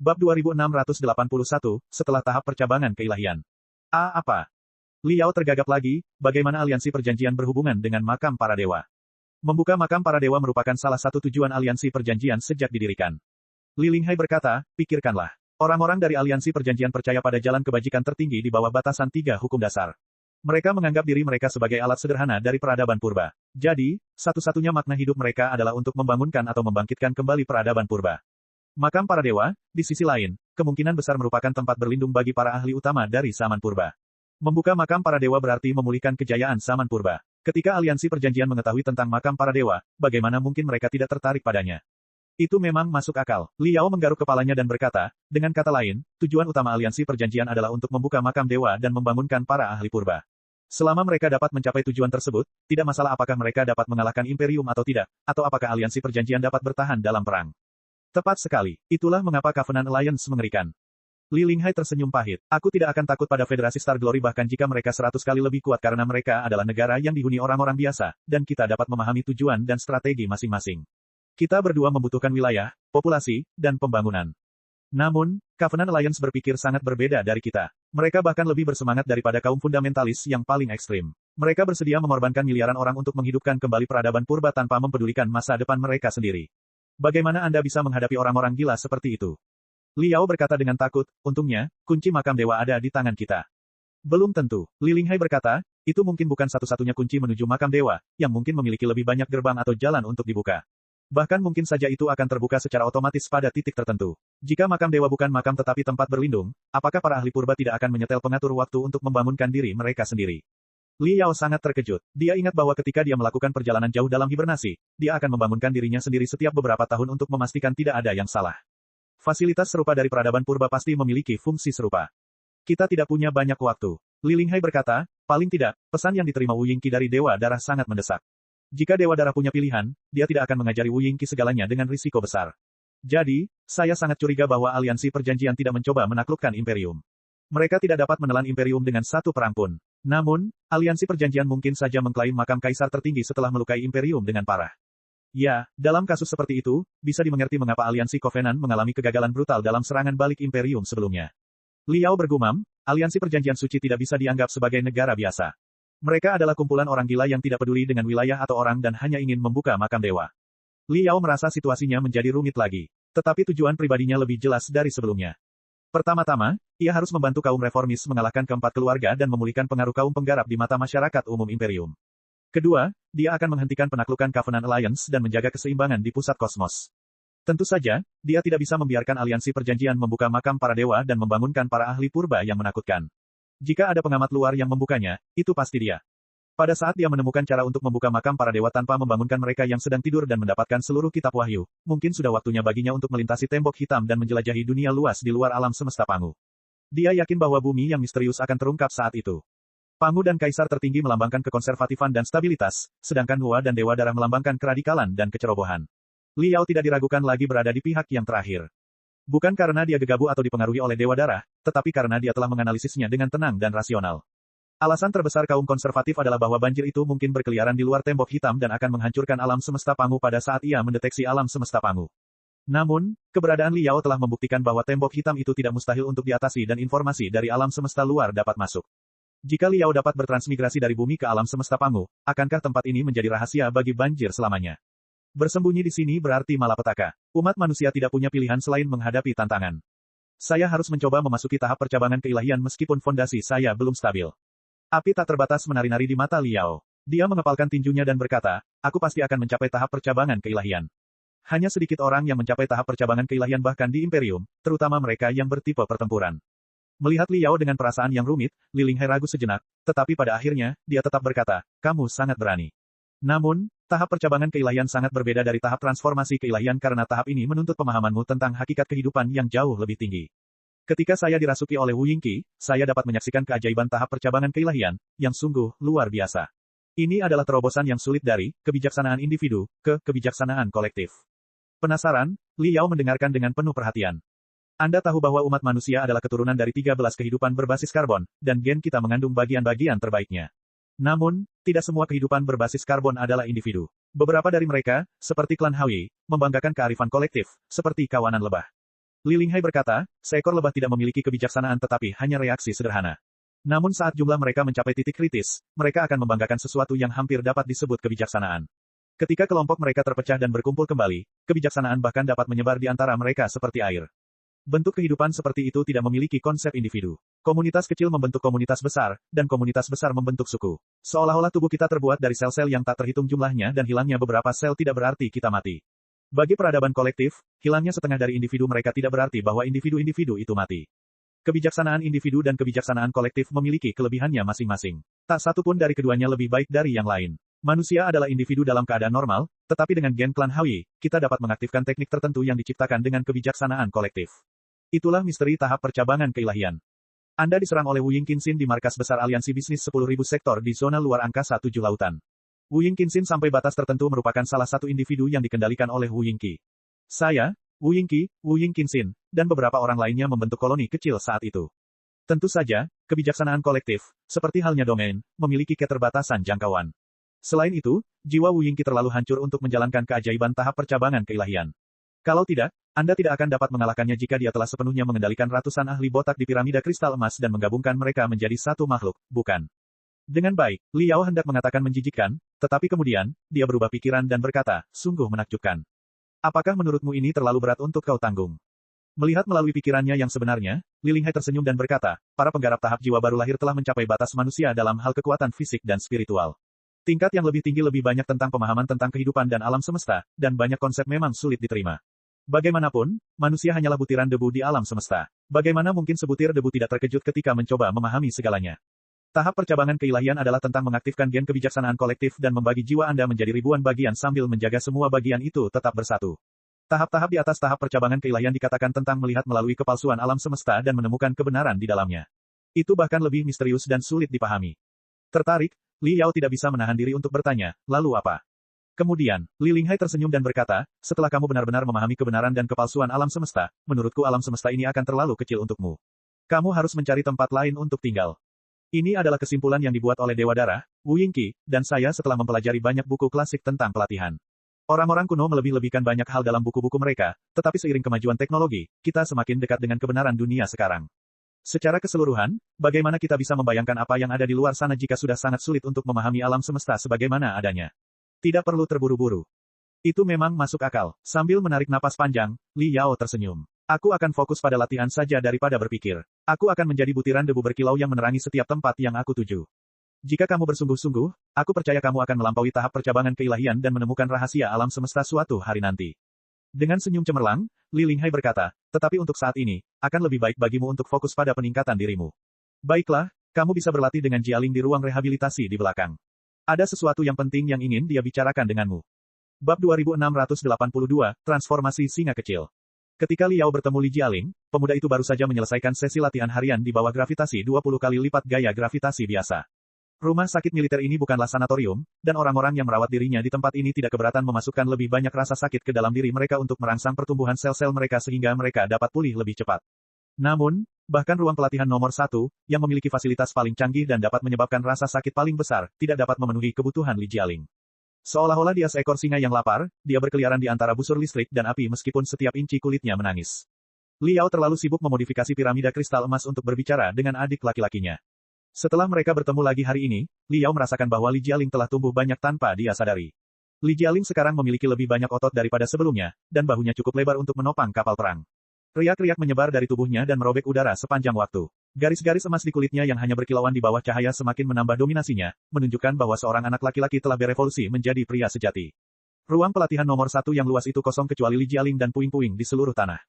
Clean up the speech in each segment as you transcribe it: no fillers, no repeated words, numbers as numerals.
Bab 2681, setelah tahap percabangan keilahian. Apa? Liao tergagap lagi, bagaimana aliansi perjanjian berhubungan dengan makam para dewa. Membuka makam para dewa merupakan salah satu tujuan aliansi perjanjian sejak didirikan. Li Linghai berkata, pikirkanlah. Orang-orang dari aliansi perjanjian percaya pada jalan kebajikan tertinggi di bawah batasan 3 hukum dasar. Mereka menganggap diri mereka sebagai alat sederhana dari peradaban purba. Jadi, satu-satunya makna hidup mereka adalah untuk membangunkan atau membangkitkan kembali peradaban purba. Makam para dewa, di sisi lain, kemungkinan besar merupakan tempat berlindung bagi para ahli utama dari zaman purba. Membuka makam para dewa berarti memulihkan kejayaan zaman purba. Ketika aliansi perjanjian mengetahui tentang makam para dewa, bagaimana mungkin mereka tidak tertarik padanya? Itu memang masuk akal. Liao menggaruk kepalanya dan berkata, dengan kata lain, tujuan utama aliansi perjanjian adalah untuk membuka makam dewa dan membangunkan para ahli purba. Selama mereka dapat mencapai tujuan tersebut, tidak masalah apakah mereka dapat mengalahkan imperium atau tidak, atau apakah aliansi perjanjian dapat bertahan dalam perang. Tepat sekali. Itulah mengapa Covenant Alliance mengerikan. Li Linghai tersenyum pahit. Aku tidak akan takut pada Federasi Star Glory bahkan jika mereka 100 kali lebih kuat karena mereka adalah negara yang dihuni orang-orang biasa, dan kita dapat memahami tujuan dan strategi masing-masing. Kita berdua membutuhkan wilayah, populasi, dan pembangunan. Namun, Covenant Alliance berpikir sangat berbeda dari kita. Mereka bahkan lebih bersemangat daripada kaum fundamentalis yang paling ekstrim. Mereka bersedia mengorbankan miliaran orang untuk menghidupkan kembali peradaban purba tanpa mempedulikan masa depan mereka sendiri. Bagaimana Anda bisa menghadapi orang-orang gila seperti itu? Liao berkata dengan takut, untungnya, kunci makam dewa ada di tangan kita. Belum tentu. Li Linghai berkata, itu mungkin bukan satu-satunya kunci menuju makam dewa, yang mungkin memiliki lebih banyak gerbang atau jalan untuk dibuka. Bahkan mungkin saja itu akan terbuka secara otomatis pada titik tertentu. Jika makam dewa bukan makam tetapi tempat berlindung, apakah para ahli purba tidak akan menyetel pengatur waktu untuk membangunkan diri mereka sendiri? Liao sangat terkejut. Dia ingat bahwa ketika dia melakukan perjalanan jauh dalam hibernasi, dia akan membangunkan dirinya sendiri setiap beberapa tahun untuk memastikan tidak ada yang salah. Fasilitas serupa dari peradaban purba pasti memiliki fungsi serupa. Kita tidak punya banyak waktu. Li Linghai berkata, paling tidak, pesan yang diterima Wu Yingqi dari Dewa Darah sangat mendesak. Jika Dewa Darah punya pilihan, dia tidak akan mengajari Wu Yingqi segalanya dengan risiko besar. Jadi, saya sangat curiga bahwa aliansi perjanjian tidak mencoba menaklukkan Imperium. Mereka tidak dapat menelan Imperium dengan satu perang pun. Namun, aliansi perjanjian mungkin saja mengklaim makam kaisar tertinggi setelah melukai Imperium dengan parah. Ya, dalam kasus seperti itu, bisa dimengerti mengapa aliansi Covenant mengalami kegagalan brutal dalam serangan balik Imperium sebelumnya. Liao bergumam, aliansi perjanjian suci tidak bisa dianggap sebagai negara biasa. Mereka adalah kumpulan orang gila yang tidak peduli dengan wilayah atau orang dan hanya ingin membuka makam dewa. Liao merasa situasinya menjadi rumit lagi. Tetapi tujuan pribadinya lebih jelas dari sebelumnya. Pertama-tama, ia harus membantu kaum reformis mengalahkan keempat keluarga dan memulihkan pengaruh kaum penggarap di mata masyarakat umum Imperium. Kedua, dia akan menghentikan penaklukan Covenant Alliance dan menjaga keseimbangan di pusat kosmos. Tentu saja, dia tidak bisa membiarkan aliansi perjanjian membuka makam para dewa dan membangunkan para ahli purba yang menakutkan. Jika ada pengamat luar yang membukanya, itu pasti dia. Pada saat dia menemukan cara untuk membuka makam para dewa tanpa membangunkan mereka yang sedang tidur dan mendapatkan seluruh kitab wahyu, mungkin sudah waktunya baginya untuk melintasi tembok hitam dan menjelajahi dunia luas di luar alam semesta Pangu. Dia yakin bahwa bumi yang misterius akan terungkap saat itu. Pangu dan Kaisar tertinggi melambangkan kekonservatifan dan stabilitas, sedangkan Hua dan Dewa Darah melambangkan keradikalan dan kecerobohan. Liao tidak diragukan lagi berada di pihak yang terakhir. Bukan karena dia gegabah atau dipengaruhi oleh Dewa Darah, tetapi karena dia telah menganalisisnya dengan tenang dan rasional. Alasan terbesar kaum konservatif adalah bahwa banjir itu mungkin berkeliaran di luar tembok hitam dan akan menghancurkan alam semesta Pangu pada saat ia mendeteksi alam semesta Pangu. Namun, keberadaan Liao telah membuktikan bahwa tembok hitam itu tidak mustahil untuk diatasi dan informasi dari alam semesta luar dapat masuk. Jika Liao dapat bertransmigrasi dari bumi ke alam semesta Pangu, akankah tempat ini menjadi rahasia bagi banjir selamanya? Bersembunyi di sini berarti malapetaka. Umat manusia tidak punya pilihan selain menghadapi tantangan. Saya harus mencoba memasuki tahap percabangan keilahian meskipun fondasi saya belum stabil. Api tak terbatas menari-nari di mata Liao. Dia mengepalkan tinjunya dan berkata, aku pasti akan mencapai tahap percabangan keilahian. Hanya sedikit orang yang mencapai tahap percabangan keilahian bahkan di Imperium, terutama mereka yang bertipe pertempuran. Melihat Liao dengan perasaan yang rumit, Li Linghai ragu sejenak, tetapi pada akhirnya, dia tetap berkata, kamu sangat berani. Namun, tahap percabangan keilahian sangat berbeda dari tahap transformasi keilahian karena tahap ini menuntut pemahamanmu tentang hakikat kehidupan yang jauh lebih tinggi. Ketika saya dirasuki oleh Wu Yingqi, saya dapat menyaksikan keajaiban tahap percabangan keilahian, yang sungguh luar biasa. Ini adalah terobosan yang sulit dari kebijaksanaan individu ke kebijaksanaan kolektif. Penasaran, Liao mendengarkan dengan penuh perhatian. Anda tahu bahwa umat manusia adalah keturunan dari 13 kehidupan berbasis karbon, dan gen kita mengandung bagian-bagian terbaiknya. Namun, tidak semua kehidupan berbasis karbon adalah individu. Beberapa dari mereka, seperti klan Hawi, membanggakan kearifan kolektif, seperti kawanan lebah. Li Linghai berkata, seekor lebah tidak memiliki kebijaksanaan tetapi hanya reaksi sederhana. Namun saat jumlah mereka mencapai titik kritis, mereka akan membanggakan sesuatu yang hampir dapat disebut kebijaksanaan. Ketika kelompok mereka terpecah dan berkumpul kembali, kebijaksanaan bahkan dapat menyebar di antara mereka seperti air. Bentuk kehidupan seperti itu tidak memiliki konsep individu. Komunitas kecil membentuk komunitas besar, dan komunitas besar membentuk suku. Seolah-olah tubuh kita terbuat dari sel-sel yang tak terhitung jumlahnya dan hilangnya beberapa sel tidak berarti kita mati. Bagi peradaban kolektif, hilangnya setengah dari individu mereka tidak berarti bahwa individu-individu itu mati. Kebijaksanaan individu dan kebijaksanaan kolektif memiliki kelebihannya masing-masing. Tak satu pun dari keduanya lebih baik dari yang lain. Manusia adalah individu dalam keadaan normal, tetapi dengan gen klan Hui, kita dapat mengaktifkan teknik tertentu yang diciptakan dengan kebijaksanaan kolektif. Itulah misteri tahap percabangan keilahian. Anda diserang oleh Wu Yingqinsin di markas besar aliansi bisnis 10.000 sektor di zona luar angkasa 7 lautan. Wu Yingqinsin sampai batas tertentu merupakan salah satu individu yang dikendalikan oleh Wu Yingqi. Saya, Wu Yingqi, Wu Yingqinsin, dan beberapa orang lainnya membentuk koloni kecil saat itu. Tentu saja, kebijaksanaan kolektif, seperti halnya domain, memiliki keterbatasan jangkauan. Selain itu, jiwa Wu Yingqi terlalu hancur untuk menjalankan keajaiban tahap percabangan keilahian. Kalau tidak, Anda tidak akan dapat mengalahkannya jika dia telah sepenuhnya mengendalikan ratusan ahli botak di piramida kristal emas dan menggabungkan mereka menjadi satu makhluk, bukan? Dengan baik, Li Yao hendak mengatakan menjijikkan, tetapi kemudian, dia berubah pikiran dan berkata, sungguh menakjubkan. Apakah menurutmu ini terlalu berat untuk kau tanggung? Melihat melalui pikirannya yang sebenarnya, Li Linghai tersenyum dan berkata, para penggarap tahap jiwa baru lahir telah mencapai batas manusia dalam hal kekuatan fisik dan spiritual. Tingkat yang lebih tinggi lebih banyak tentang pemahaman tentang kehidupan dan alam semesta, dan banyak konsep memang sulit diterima. Bagaimanapun, manusia hanyalah butiran debu di alam semesta. Bagaimana mungkin sebutir debu tidak terkejut ketika mencoba memahami segalanya? Tahap percabangan keilahian adalah tentang mengaktifkan gen kebijaksanaan kolektif dan membagi jiwa Anda menjadi ribuan bagian sambil menjaga semua bagian itu tetap bersatu. Tahap-tahap di atas tahap percabangan keilahian dikatakan tentang melihat melalui kepalsuan alam semesta dan menemukan kebenaran di dalamnya. Itu bahkan lebih misterius dan sulit dipahami. Tertarik, Li Yao tidak bisa menahan diri untuk bertanya, lalu apa? Kemudian, Li Linghai tersenyum dan berkata, setelah kamu benar-benar memahami kebenaran dan kepalsuan alam semesta, menurutku alam semesta ini akan terlalu kecil untukmu. Kamu harus mencari tempat lain untuk tinggal. Ini adalah kesimpulan yang dibuat oleh Dewa Darah, Wu Yingqi, dan saya setelah mempelajari banyak buku klasik tentang pelatihan. Orang-orang kuno melebih-lebihkan banyak hal dalam buku-buku mereka, tetapi seiring kemajuan teknologi, kita semakin dekat dengan kebenaran dunia sekarang. Secara keseluruhan, bagaimana kita bisa membayangkan apa yang ada di luar sana jika sudah sangat sulit untuk memahami alam semesta sebagaimana adanya? Tidak perlu terburu-buru. Itu memang masuk akal. Sambil menarik napas panjang, Li Yao tersenyum. Aku akan fokus pada latihan saja daripada berpikir. Aku akan menjadi butiran debu berkilau yang menerangi setiap tempat yang aku tuju. Jika kamu bersungguh-sungguh, aku percaya kamu akan melampaui tahap percabangan keilahian dan menemukan rahasia alam semesta suatu hari nanti. Dengan senyum cemerlang, Li Linghai berkata, tetapi untuk saat ini, akan lebih baik bagimu untuk fokus pada peningkatan dirimu. Baiklah, kamu bisa berlatih dengan Jialing di ruang rehabilitasi di belakang. Ada sesuatu yang penting yang ingin dia bicarakan denganmu. Bab 2682, Transformasi Singa Kecil. Ketika Li Yao bertemu Li Jialing, pemuda itu baru saja menyelesaikan sesi latihan harian di bawah gravitasi 20 kali lipat gaya gravitasi biasa. Rumah sakit militer ini bukanlah sanatorium, dan orang-orang yang merawat dirinya di tempat ini tidak keberatan memasukkan lebih banyak rasa sakit ke dalam diri mereka untuk merangsang pertumbuhan sel-sel mereka sehingga mereka dapat pulih lebih cepat. Namun, bahkan ruang pelatihan nomor 1, yang memiliki fasilitas paling canggih dan dapat menyebabkan rasa sakit paling besar, tidak dapat memenuhi kebutuhan Li Jialing. Seolah-olah dia seekor singa yang lapar, dia berkeliaran di antara busur listrik dan api meskipun setiap inci kulitnya menangis. Li Yao terlalu sibuk memodifikasi piramida kristal emas untuk berbicara dengan adik laki-lakinya. Setelah mereka bertemu lagi hari ini, Li Yao merasakan bahwa Li Jialing telah tumbuh banyak tanpa dia sadari. Li Jialing sekarang memiliki lebih banyak otot daripada sebelumnya, dan bahunya cukup lebar untuk menopang kapal perang. Riak-riak menyebar dari tubuhnya dan merobek udara sepanjang waktu. Garis-garis emas di kulitnya yang hanya berkilauan di bawah cahaya semakin menambah dominasinya, menunjukkan bahwa seorang anak laki-laki telah berevolusi menjadi pria sejati. Ruang pelatihan nomor 1 yang luas itu kosong kecuali Li Jialing dan puing-puing di seluruh tanah.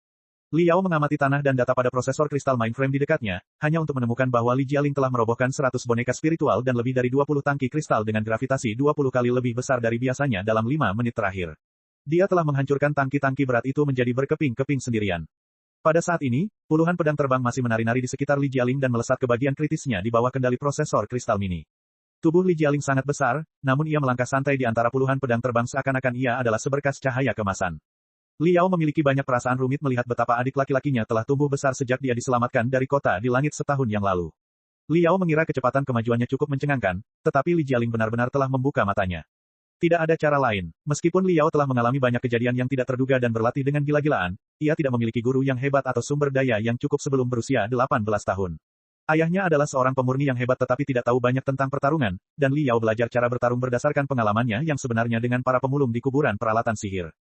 Li Yao mengamati tanah dan data pada prosesor kristal mainframe di dekatnya, hanya untuk menemukan bahwa Li Jialing telah merobohkan 100 boneka spiritual dan lebih dari 20 tangki kristal dengan gravitasi 20 kali lebih besar dari biasanya dalam 5 menit terakhir. Dia telah menghancurkan tangki-tangki berat itu menjadi berkeping-keping sendirian. Pada saat ini, puluhan pedang terbang masih menari-nari di sekitar Li Jialing dan melesat ke bagian kritisnya di bawah kendali prosesor kristal mini. Tubuh Li Jialing sangat besar, namun ia melangkah santai di antara puluhan pedang terbang seakan-akan ia adalah seberkas cahaya kemasan. Li Yao memiliki banyak perasaan rumit melihat betapa adik laki-lakinya telah tumbuh besar sejak dia diselamatkan dari kota di langit setahun yang lalu. Li Yao mengira kecepatan kemajuannya cukup mencengangkan, tetapi Li Jialing benar-benar telah membuka matanya. Tidak ada cara lain. Meskipun Liao telah mengalami banyak kejadian yang tidak terduga dan berlatih dengan gila-gilaan, ia tidak memiliki guru yang hebat atau sumber daya yang cukup sebelum berusia 18 tahun. Ayahnya adalah seorang pemurni yang hebat tetapi tidak tahu banyak tentang pertarungan, dan Liao belajar cara bertarung berdasarkan pengalamannya yang sebenarnya dengan para pemulung di kuburan peralatan sihir.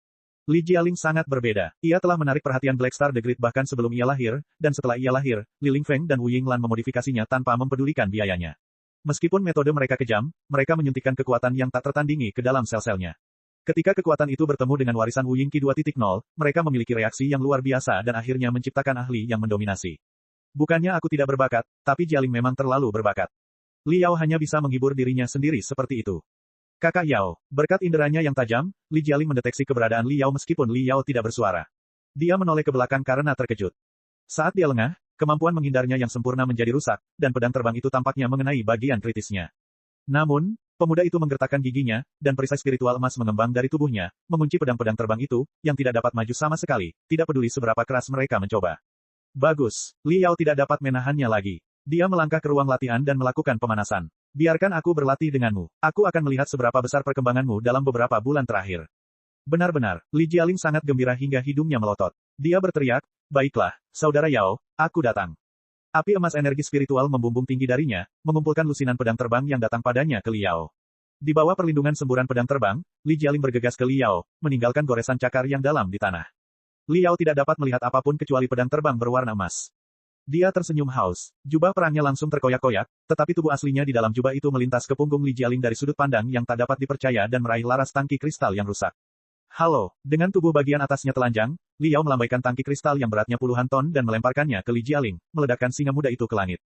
Li Jialing sangat berbeda. Ia telah menarik perhatian Black Star the Great bahkan sebelum ia lahir, dan setelah ia lahir, Li Lingfeng dan Wu Yinglan memodifikasinya tanpa mempedulikan biayanya. Meskipun metode mereka kejam, mereka menyuntikkan kekuatan yang tak tertandingi ke dalam sel-selnya. Ketika kekuatan itu bertemu dengan warisan Wu Ying Qi 2.0, mereka memiliki reaksi yang luar biasa dan akhirnya menciptakan ahli yang mendominasi. Bukannya aku tidak berbakat, tapi Jialing memang terlalu berbakat. Liao hanya bisa menghibur dirinya sendiri seperti itu. Kakak Yao, berkat inderanya yang tajam, Li Jialing mendeteksi keberadaan Liao meskipun Liao tidak bersuara. Dia menoleh ke belakang karena terkejut. Saat dia lengah, kemampuan menghindarnya yang sempurna menjadi rusak, dan pedang terbang itu tampaknya mengenai bagian kritisnya. Namun, pemuda itu menggertakkan giginya, dan perisai spiritual emas mengembang dari tubuhnya, mengunci pedang-pedang terbang itu, yang tidak dapat maju sama sekali, tidak peduli seberapa keras mereka mencoba. Bagus, Liao tidak dapat menahannya lagi. Dia melangkah ke ruang latihan dan melakukan pemanasan. Biarkan aku berlatih denganmu. Aku akan melihat seberapa besar perkembanganmu dalam beberapa bulan terakhir. Benar-benar, Li Jialing sangat gembira hingga hidungnya melotot. Dia berteriak, baiklah, saudara Yao, aku datang. Api emas energi spiritual membumbung tinggi darinya, mengumpulkan lusinan pedang terbang yang datang padanya ke Liao. Di bawah perlindungan semburan pedang terbang, Li Jialing bergegas ke Liao, meninggalkan goresan cakar yang dalam di tanah. Liao tidak dapat melihat apapun kecuali pedang terbang berwarna emas. Dia tersenyum haus. Jubah perangnya langsung terkoyak-koyak, tetapi tubuh aslinya di dalam jubah itu melintas ke punggung Li Jialing dari sudut pandang yang tak dapat dipercaya dan meraih laras tangki kristal yang rusak. Halo, dengan tubuh bagian atasnya telanjang, Liao melambaikan tangki kristal yang beratnya puluhan ton dan melemparkannya ke Li Jialing, meledakkan singa muda itu ke langit.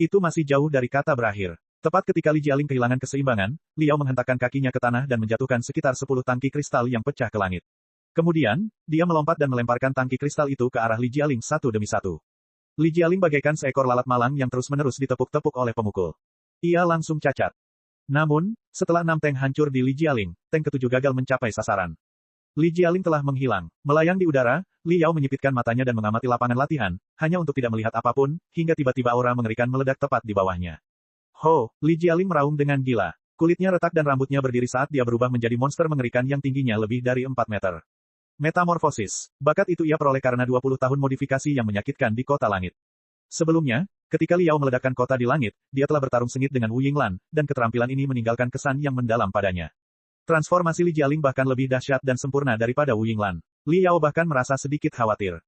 Itu masih jauh dari kata berakhir. Tepat ketika Li Jialing kehilangan keseimbangan, Liao menghentakkan kakinya ke tanah dan menjatuhkan sekitar 10 tangki kristal yang pecah ke langit. Kemudian, dia melompat dan melemparkan tangki kristal itu ke arah Li Jialing satu demi satu. Li Jialing bagaikan seekor lalat malang yang terus-menerus ditepuk-tepuk oleh pemukul. Ia langsung cacat. Namun, setelah 6 tank hancur di Li Jialing, tank ke-7 gagal mencapai sasaran. Li Jialing telah menghilang. Melayang di udara, Liao menyipitkan matanya dan mengamati lapangan latihan, hanya untuk tidak melihat apapun, hingga tiba-tiba aura mengerikan meledak tepat di bawahnya. Ho, Li Jialing meraung dengan gila. Kulitnya retak dan rambutnya berdiri saat dia berubah menjadi monster mengerikan yang tingginya lebih dari 4 meter. Metamorfosis. Bakat itu ia peroleh karena 20 tahun modifikasi yang menyakitkan di kota langit. Sebelumnya, ketika Liao meledakkan kota di langit, dia telah bertarung sengit dengan Wu Yinglan, dan keterampilan ini meninggalkan kesan yang mendalam padanya. Transformasi Li Jialing bahkan lebih dahsyat dan sempurna daripada Wu Yinglan. Liao bahkan merasa sedikit khawatir.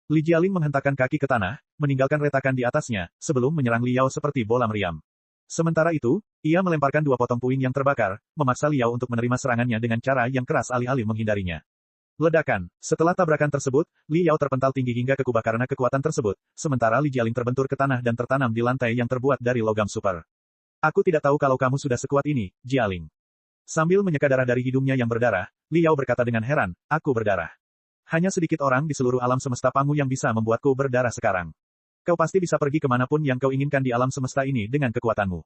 Li Jialing menghentakkan kaki ke tanah, meninggalkan retakan di atasnya, sebelum menyerang Liao seperti bola meriam. Sementara itu, ia melemparkan 2 potong puing yang terbakar, memaksa Liao untuk menerima serangannya dengan cara yang keras alih-alih menghindarinya. Ledakan. Setelah tabrakan tersebut, Liao terpental tinggi hingga ke kubah karena kekuatan tersebut, sementara Li Jialing terbentur ke tanah dan tertanam di lantai yang terbuat dari logam super. Aku tidak tahu kalau kamu sudah sekuat ini, Jialing. Sambil menyeka darah dari hidungnya yang berdarah, Liao berkata dengan heran, aku berdarah. Hanya sedikit orang di seluruh alam semesta Pangu yang bisa membuatku berdarah sekarang. Kau pasti bisa pergi kemanapun yang kau inginkan di alam semesta ini dengan kekuatanmu.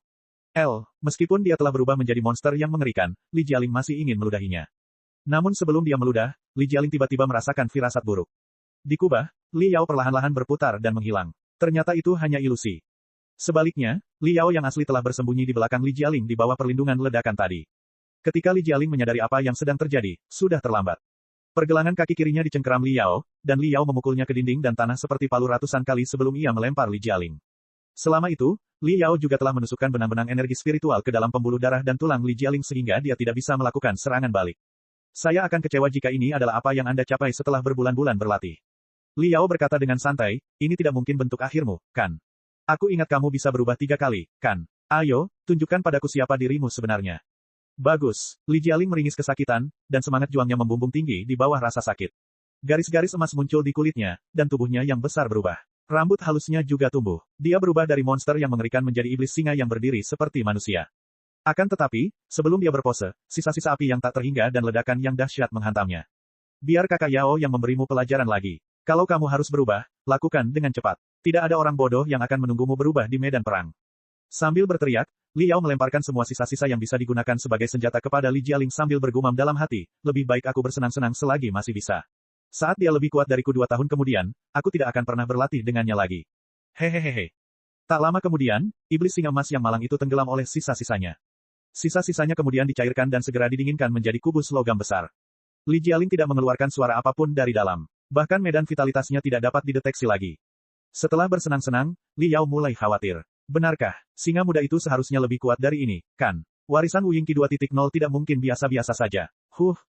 Meskipun dia telah berubah menjadi monster yang mengerikan, Li Jialing masih ingin meludahinya. Namun sebelum dia meludah, Li Jialing tiba-tiba merasakan firasat buruk. Di kubah, Liao perlahan-lahan berputar dan menghilang. Ternyata itu hanya ilusi. Sebaliknya, Liao yang asli telah bersembunyi di belakang Li Jialing di bawah perlindungan ledakan tadi. Ketika Li Jialing menyadari apa yang sedang terjadi, sudah terlambat. Pergelangan kaki kirinya dicengkeram Liao, dan Liao memukulnya ke dinding dan tanah seperti palu ratusan kali sebelum ia melempar Li Jialing. Selama itu, Liao juga telah menusukkan benang-benang energi spiritual ke dalam pembuluh darah dan tulang Li Jialing sehingga dia tidak bisa melakukan serangan balik. Saya akan kecewa jika ini adalah apa yang Anda capai setelah berbulan-bulan berlatih. Liao berkata dengan santai, ini tidak mungkin bentuk akhirmu, kan? Aku ingat kamu bisa berubah 3 kali, kan? Ayo, tunjukkan padaku siapa dirimu sebenarnya. Bagus. Li Jialing meringis kesakitan, dan semangat juangnya membumbung tinggi di bawah rasa sakit. Garis-garis emas muncul di kulitnya, dan tubuhnya yang besar berubah. Rambut halusnya juga tumbuh. Dia berubah dari monster yang mengerikan menjadi iblis singa yang berdiri seperti manusia. Akan tetapi, sebelum dia berpose, sisa-sisa api yang tak terhingga dan ledakan yang dahsyat menghantamnya. Biar kakak Yao yang memberimu pelajaran lagi. Kalau kamu harus berubah, lakukan dengan cepat. Tidak ada orang bodoh yang akan menunggumu berubah di medan perang. Sambil berteriak, Liao melemparkan semua sisa-sisa yang bisa digunakan sebagai senjata kepada Li Jialing sambil bergumam dalam hati, lebih baik aku bersenang-senang selagi masih bisa. Saat dia lebih kuat dariku 2 tahun kemudian, aku tidak akan pernah berlatih dengannya lagi. Hehehehe. Tak lama kemudian, iblis singa emas yang malang itu tenggelam oleh sisa-sisanya. Sisa-sisanya kemudian dicairkan dan segera didinginkan menjadi kubus logam besar. Li Jialing tidak mengeluarkan suara apapun dari dalam. Bahkan medan vitalitasnya tidak dapat dideteksi lagi. Setelah bersenang-senang, Li Yao mulai khawatir. Benarkah, singa muda itu seharusnya lebih kuat dari ini, kan? Warisan Wu Yingqi 2.0 tidak mungkin biasa-biasa saja.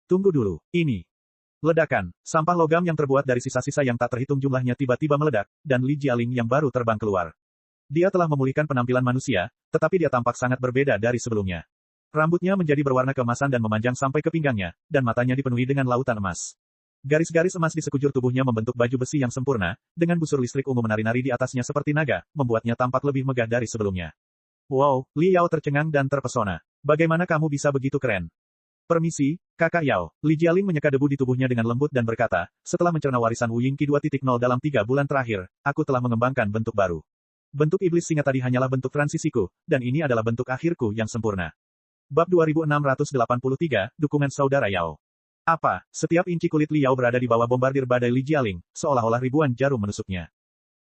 Tunggu dulu. Ini. Ledakan, sampah logam yang terbuat dari sisa-sisa yang tak terhitung jumlahnya tiba-tiba meledak, dan Li Jialing yang baru terbang keluar. Dia telah memulihkan penampilan manusia, tetapi dia tampak sangat berbeda dari sebelumnya. Rambutnya menjadi berwarna keemasan dan memanjang sampai ke pinggangnya, dan matanya dipenuhi dengan lautan emas. Garis-garis emas di sekujur tubuhnya membentuk baju besi yang sempurna, dengan busur listrik ungu menari-nari di atasnya seperti naga, membuatnya tampak lebih megah dari sebelumnya. Wow, Li Yao tercengang dan terpesona. Bagaimana kamu bisa begitu keren? Permisi, Kakak Yao. Li Jialing menyeka debu di tubuhnya dengan lembut dan berkata, setelah mencerna warisan Wu Yingqi 2.0 dalam 3 bulan terakhir, aku telah mengembangkan bentuk baru. Bentuk iblis singa tadi hanyalah bentuk transisiku, dan ini adalah bentuk akhirku yang sempurna. Bab 2683, Dukungan Saudara Yao. Apa, setiap inci kulit Li Yao berada di bawah bombardir badai Li Jialing, seolah-olah ribuan jarum menusuknya.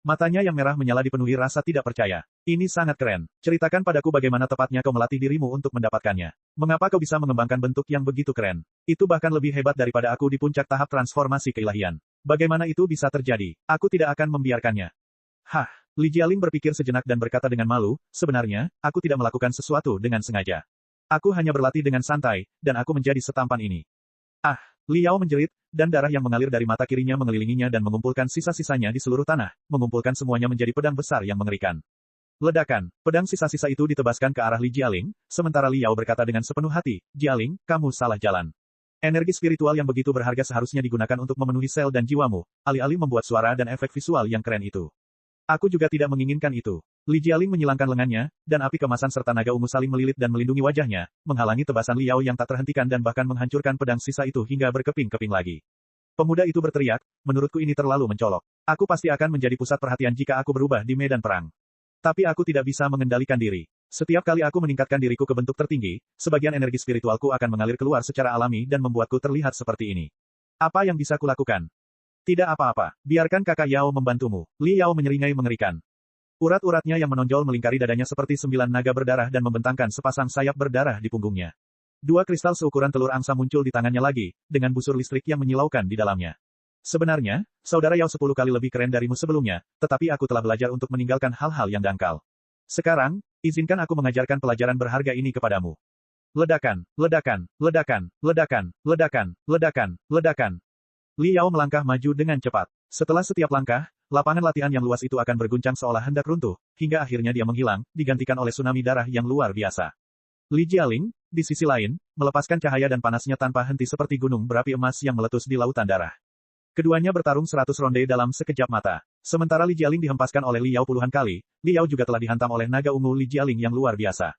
Matanya yang merah menyala dipenuhi rasa tidak percaya. Ini sangat keren. Ceritakan padaku bagaimana tepatnya kau melatih dirimu untuk mendapatkannya. Mengapa kau bisa mengembangkan bentuk yang begitu keren? Itu bahkan lebih hebat daripada aku di puncak tahap transformasi keilahian. Bagaimana itu bisa terjadi? Aku tidak akan membiarkannya. Li Jialing berpikir sejenak dan berkata dengan malu, sebenarnya, aku tidak melakukan sesuatu dengan sengaja. Aku hanya berlatih dengan santai, dan aku menjadi setampan ini. Li Yao menjerit, dan darah yang mengalir dari mata kirinya mengelilinginya dan mengumpulkan sisa-sisanya di seluruh tanah, mengumpulkan semuanya menjadi pedang besar yang mengerikan. Ledakan, pedang sisa-sisa itu ditebaskan ke arah Li Jialing, sementara Li Yao berkata dengan sepenuh hati, Jialing, kamu salah jalan. Energi spiritual yang begitu berharga seharusnya digunakan untuk memenuhi sel dan jiwamu, alih-alih membuat suara dan efek visual yang keren itu. Aku juga tidak menginginkan itu. Li Jialing menyilangkan lengannya, dan api kemasan serta naga ungu saling melilit dan melindungi wajahnya, menghalangi tebasan Li Yao yang tak terhentikan dan bahkan menghancurkan pedang sisa itu hingga berkeping-keping lagi. Pemuda itu berteriak, menurutku ini terlalu mencolok. Aku pasti akan menjadi pusat perhatian jika aku berubah di medan perang. Tapi aku tidak bisa mengendalikan diri. Setiap kali aku meningkatkan diriku ke bentuk tertinggi, sebagian energi spiritualku akan mengalir keluar secara alami dan membuatku terlihat seperti ini. Apa yang bisa kulakukan? Tidak apa-apa, biarkan Kakak Yao membantumu. Li Yao menyeringai mengerikan. Urat-uratnya yang menonjol melingkari dadanya seperti 9 naga berdarah dan membentangkan sepasang sayap berdarah di punggungnya. 2 kristal seukuran telur angsa muncul di tangannya lagi, dengan busur listrik yang menyilaukan di dalamnya. Sebenarnya, saudara Yao 10 kali lebih keren darimu sebelumnya, tetapi aku telah belajar untuk meninggalkan hal-hal yang dangkal. Sekarang, izinkan aku mengajarkan pelajaran berharga ini kepadamu. Ledakan, ledakan, ledakan, ledakan, ledakan, ledakan, ledakan. Li Yao melangkah maju dengan cepat. Setelah setiap langkah, lapangan latihan yang luas itu akan berguncang seolah hendak runtuh, hingga akhirnya dia menghilang, digantikan oleh tsunami darah yang luar biasa. Li Jialing, di sisi lain, melepaskan cahaya dan panasnya tanpa henti seperti gunung berapi emas yang meletus di lautan darah. Keduanya bertarung 100 ronde dalam sekejap mata. Sementara Li Jialing dihempaskan oleh Li Yao puluhan kali, Li Yao juga telah dihantam oleh naga ungu Li Jialing yang luar biasa.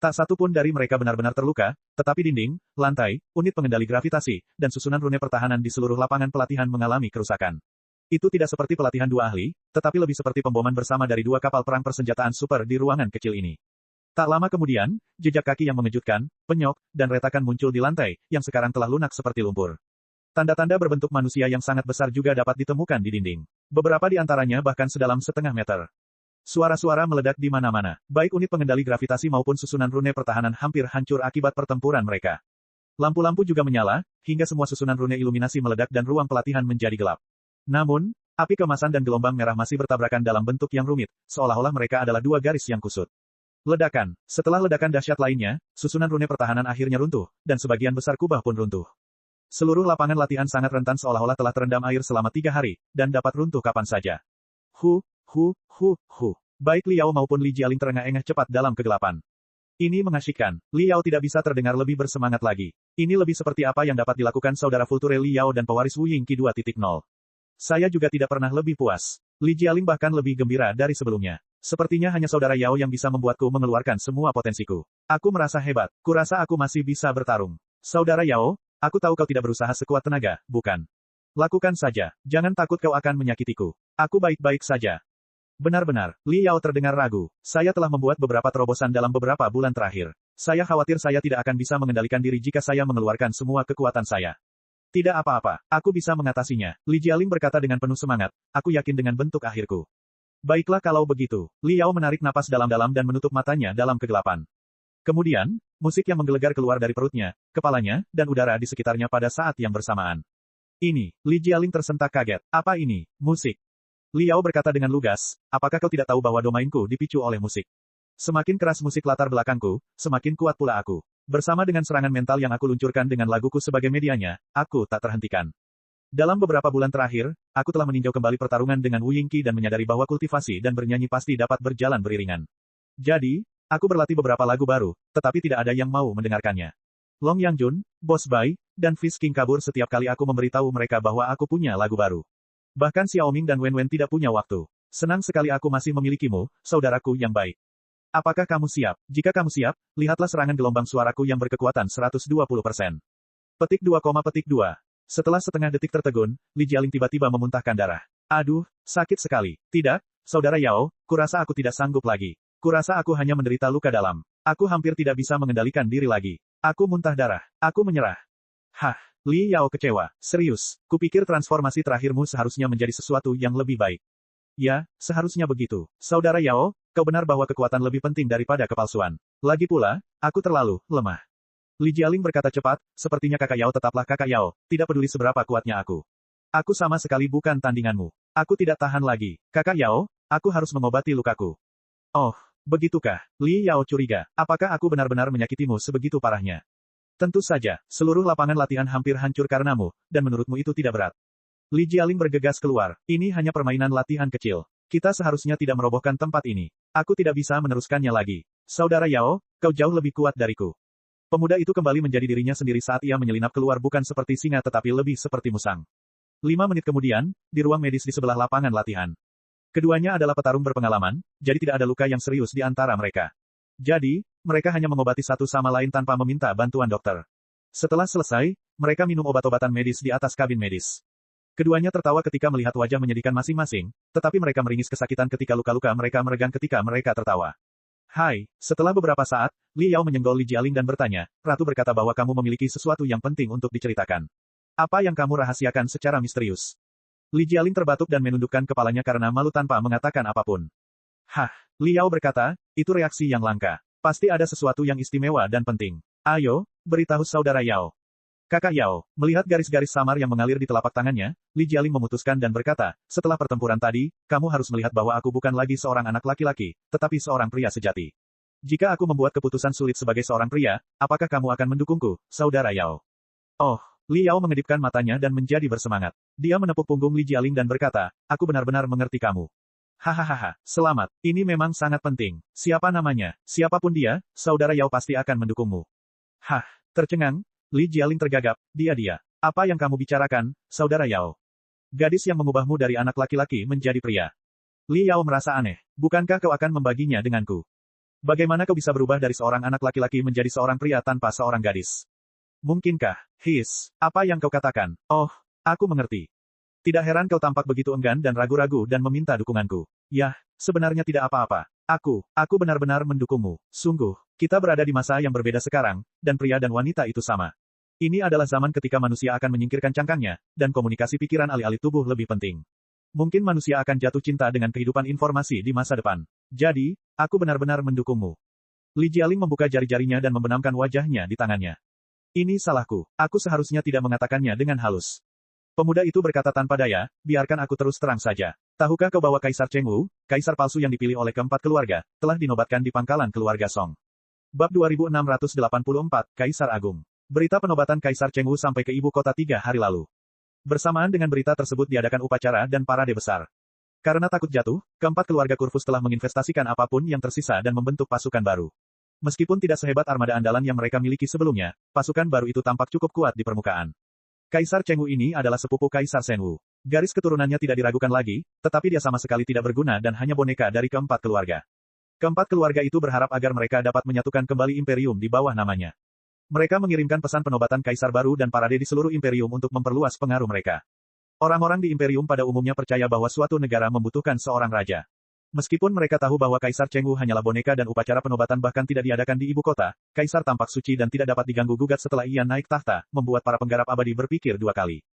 Tak satu pun dari mereka benar-benar terluka, tetapi dinding, lantai, unit pengendali gravitasi, dan susunan rune pertahanan di seluruh lapangan pelatihan mengalami kerusakan. Itu tidak seperti pelatihan 2 ahli, tetapi lebih seperti pemboman bersama dari 2 kapal perang persenjataan super di ruangan kecil ini. Tak lama kemudian, jejak kaki yang mengejutkan, penyok, dan retakan muncul di lantai, yang sekarang telah lunak seperti lumpur. Tanda-tanda berbentuk manusia yang sangat besar juga dapat ditemukan di dinding. Beberapa di antaranya bahkan sedalam setengah meter. Suara-suara meledak di mana-mana. Baik unit pengendali gravitasi maupun susunan rune pertahanan hampir hancur akibat pertempuran mereka. Lampu-lampu juga menyala, hingga semua susunan rune iluminasi meledak dan ruang pelatihan menjadi gelap. Namun, api kemasan dan gelombang merah masih bertabrakan dalam bentuk yang rumit, seolah-olah mereka adalah 2 garis yang kusut. Ledakan. Setelah ledakan dahsyat lainnya, susunan rune pertahanan akhirnya runtuh, dan sebagian besar kubah pun runtuh. Seluruh lapangan latihan sangat rentan seolah-olah telah terendam air selama 3 hari, dan dapat runtuh kapan saja. Baik Li Yao maupun Li Jialing terengah-engah cepat dalam kegelapan. Ini mengasyikkan. Li Yao tidak bisa terdengar lebih bersemangat lagi. Ini lebih seperti apa yang dapat dilakukan saudara Vulture Li Yao dan pewaris Wu Yingqi 2.0. Saya juga tidak pernah lebih puas. Li Jialing bahkan lebih gembira dari sebelumnya. Sepertinya hanya saudara Yao yang bisa membuatku mengeluarkan semua potensiku. Aku merasa hebat. Kurasa aku masih bisa bertarung. Saudara Yao, aku tahu kau tidak berusaha sekuat tenaga, bukan? Lakukan saja. Jangan takut kau akan menyakitiku. Aku baik-baik saja. Benar-benar, Li Yao terdengar ragu. Saya telah membuat beberapa terobosan dalam beberapa bulan terakhir. Saya khawatir saya tidak akan bisa mengendalikan diri jika saya mengeluarkan semua kekuatan saya. Tidak apa-apa, aku bisa mengatasinya. Li Jialing berkata dengan penuh semangat, aku yakin dengan bentuk akhirku. Baiklah kalau begitu. Li Yao menarik napas dalam-dalam dan menutup matanya dalam kegelapan. Kemudian, musik yang menggelegar keluar dari perutnya, kepalanya, dan udara di sekitarnya pada saat yang bersamaan. Ini, Li Jialing tersentak kaget. Apa ini? Musik. Liao berkata dengan lugas, apakah kau tidak tahu bahwa domainku dipicu oleh musik? Semakin keras musik latar belakangku, semakin kuat pula aku. Bersama dengan serangan mental yang aku luncurkan dengan laguku sebagai medianya, aku tak terhentikan. Dalam beberapa bulan terakhir, aku telah meninjau kembali pertarungan dengan Wu Yingqi dan menyadari bahwa kultivasi dan bernyanyi pasti dapat berjalan beriringan. Jadi, aku berlatih beberapa lagu baru, tetapi tidak ada yang mau mendengarkannya. Long Yangjun, Boss Bai, dan Fizz King kabur setiap kali aku memberitahu mereka bahwa aku punya lagu baru. Bahkan Xiaoming dan Wen Wen tidak punya waktu. Senang sekali aku masih memilikimu, saudaraku yang baik. Apakah kamu siap? Jika kamu siap, lihatlah serangan gelombang suaraku yang berkekuatan 120%. Petik 2,2. Setelah setengah detik tertegun, Li Jialing tiba-tiba memuntahkan darah. Aduh, sakit sekali. Tidak, saudara Yao, kurasa aku tidak sanggup lagi. Kurasa aku hanya menderita luka dalam. Aku hampir tidak bisa mengendalikan diri lagi. Aku muntah darah. Aku menyerah. Hah, Li Yao kecewa. Serius, kupikir transformasi terakhirmu seharusnya menjadi sesuatu yang lebih baik. Ya, seharusnya begitu. Saudara Yao, kau benar bahwa kekuatan lebih penting daripada kepalsuan. Lagi pula, aku terlalu lemah. Li Jialing berkata cepat, sepertinya kakak Yao tetaplah kakak Yao, tidak peduli seberapa kuatnya aku. Aku sama sekali bukan tandinganmu. Aku tidak tahan lagi. Kakak Yao, aku harus mengobati lukaku. Oh, begitukah? Li Yao curiga. Apakah aku benar-benar menyakitimu sebegitu parahnya? Tentu saja, seluruh lapangan latihan hampir hancur karenamu, dan menurutmu itu tidak berat. Li Jialing bergegas keluar. Ini hanya permainan latihan kecil. Kita seharusnya tidak merobohkan tempat ini. Aku tidak bisa meneruskannya lagi. Saudara Yao, kau jauh lebih kuat dariku. Pemuda itu kembali menjadi dirinya sendiri saat ia menyelinap keluar bukan seperti singa tetapi lebih seperti musang. 5 menit kemudian, di ruang medis di sebelah lapangan latihan. Keduanya adalah petarung berpengalaman, jadi tidak ada luka yang serius di antara mereka. Jadi, mereka hanya mengobati satu sama lain tanpa meminta bantuan dokter. Setelah selesai, mereka minum obat-obatan medis di atas kabin medis. Keduanya tertawa ketika melihat wajah menyedihkan masing-masing, tetapi mereka meringis kesakitan ketika luka-luka mereka meregang ketika mereka tertawa. Hai, setelah beberapa saat, Li Yao menyenggol Li Jialing dan bertanya, Ratu berkata bahwa kamu memiliki sesuatu yang penting untuk diceritakan. Apa yang kamu rahasiakan secara misterius? Li Jialing terbatuk dan menundukkan kepalanya karena malu tanpa mengatakan apapun. Hah, Li Yao berkata, itu reaksi yang langka. Pasti ada sesuatu yang istimewa dan penting. Ayo, beritahu saudara Yao. Kakak Yao, melihat garis-garis samar yang mengalir di telapak tangannya, Li Jialing memutuskan dan berkata, setelah pertempuran tadi, kamu harus melihat bahwa aku bukan lagi seorang anak laki-laki, tetapi seorang pria sejati. Jika aku membuat keputusan sulit sebagai seorang pria, apakah kamu akan mendukungku, saudara Yao? Oh, Li Yao mengedipkan matanya dan menjadi bersemangat. Dia menepuk punggung Li Jialing dan berkata, aku benar-benar mengerti kamu. Hahaha, selamat, ini memang sangat penting. Siapa namanya, siapapun dia, saudara Yao pasti akan mendukungmu. Hah, tercengang, Li Jialing tergagap, dia. Apa yang kamu bicarakan, saudara Yao? Gadis yang mengubahmu dari anak laki-laki menjadi pria. Li Yao merasa aneh. Bukankah kau akan membaginya denganku? Bagaimana kau bisa berubah dari seorang anak laki-laki menjadi seorang pria tanpa seorang gadis? Mungkinkah? Apa yang kau katakan? Oh, aku mengerti. Tidak heran kau tampak begitu enggan dan ragu-ragu dan meminta dukunganku. Yah, sebenarnya tidak apa-apa. Aku benar-benar mendukungmu. Sungguh, kita berada di masa yang berbeda sekarang, dan pria dan wanita itu sama. Ini adalah zaman ketika manusia akan menyingkirkan cangkangnya, dan komunikasi pikiran alih-alih tubuh lebih penting. Mungkin manusia akan jatuh cinta dengan kehidupan informasi di masa depan. Jadi, aku benar-benar mendukungmu. Li Jialing membuka jari-jarinya dan membenamkan wajahnya di tangannya. Ini salahku. Aku seharusnya tidak mengatakannya dengan halus. Pemuda itu berkata tanpa daya, biarkan aku terus terang saja. Tahukah kau bahwa Kaisar Cheng Wu, kaisar palsu yang dipilih oleh keempat keluarga, telah dinobatkan di pangkalan keluarga Song. Bab 2684, Kaisar Agung. Berita penobatan Kaisar Cheng Wu sampai ke ibu kota 3 hari lalu. Bersamaan dengan berita tersebut diadakan upacara dan parade besar. Karena takut jatuh, keempat keluarga Kurfus telah menginvestasikan apapun yang tersisa dan membentuk pasukan baru. Meskipun tidak sehebat armada andalan yang mereka miliki sebelumnya, pasukan baru itu tampak cukup kuat di permukaan. Kaisar Cheng Wu ini adalah sepupu Kaisar Shen Wu. Garis keturunannya tidak diragukan lagi, tetapi dia sama sekali tidak berguna dan hanya boneka dari keempat keluarga. Keempat keluarga itu berharap agar mereka dapat menyatukan kembali imperium di bawah namanya. Mereka mengirimkan pesan penobatan kaisar baru dan parade di seluruh imperium untuk memperluas pengaruh mereka. Orang-orang di imperium pada umumnya percaya bahwa suatu negara membutuhkan seorang raja. Meskipun mereka tahu bahwa Kaisar Cheng Wu hanyalah boneka dan upacara penobatan bahkan tidak diadakan di ibu kota, Kaisar tampak suci dan tidak dapat diganggu-gugat setelah ia naik tahta, membuat para penggarap abadi berpikir 2 kali.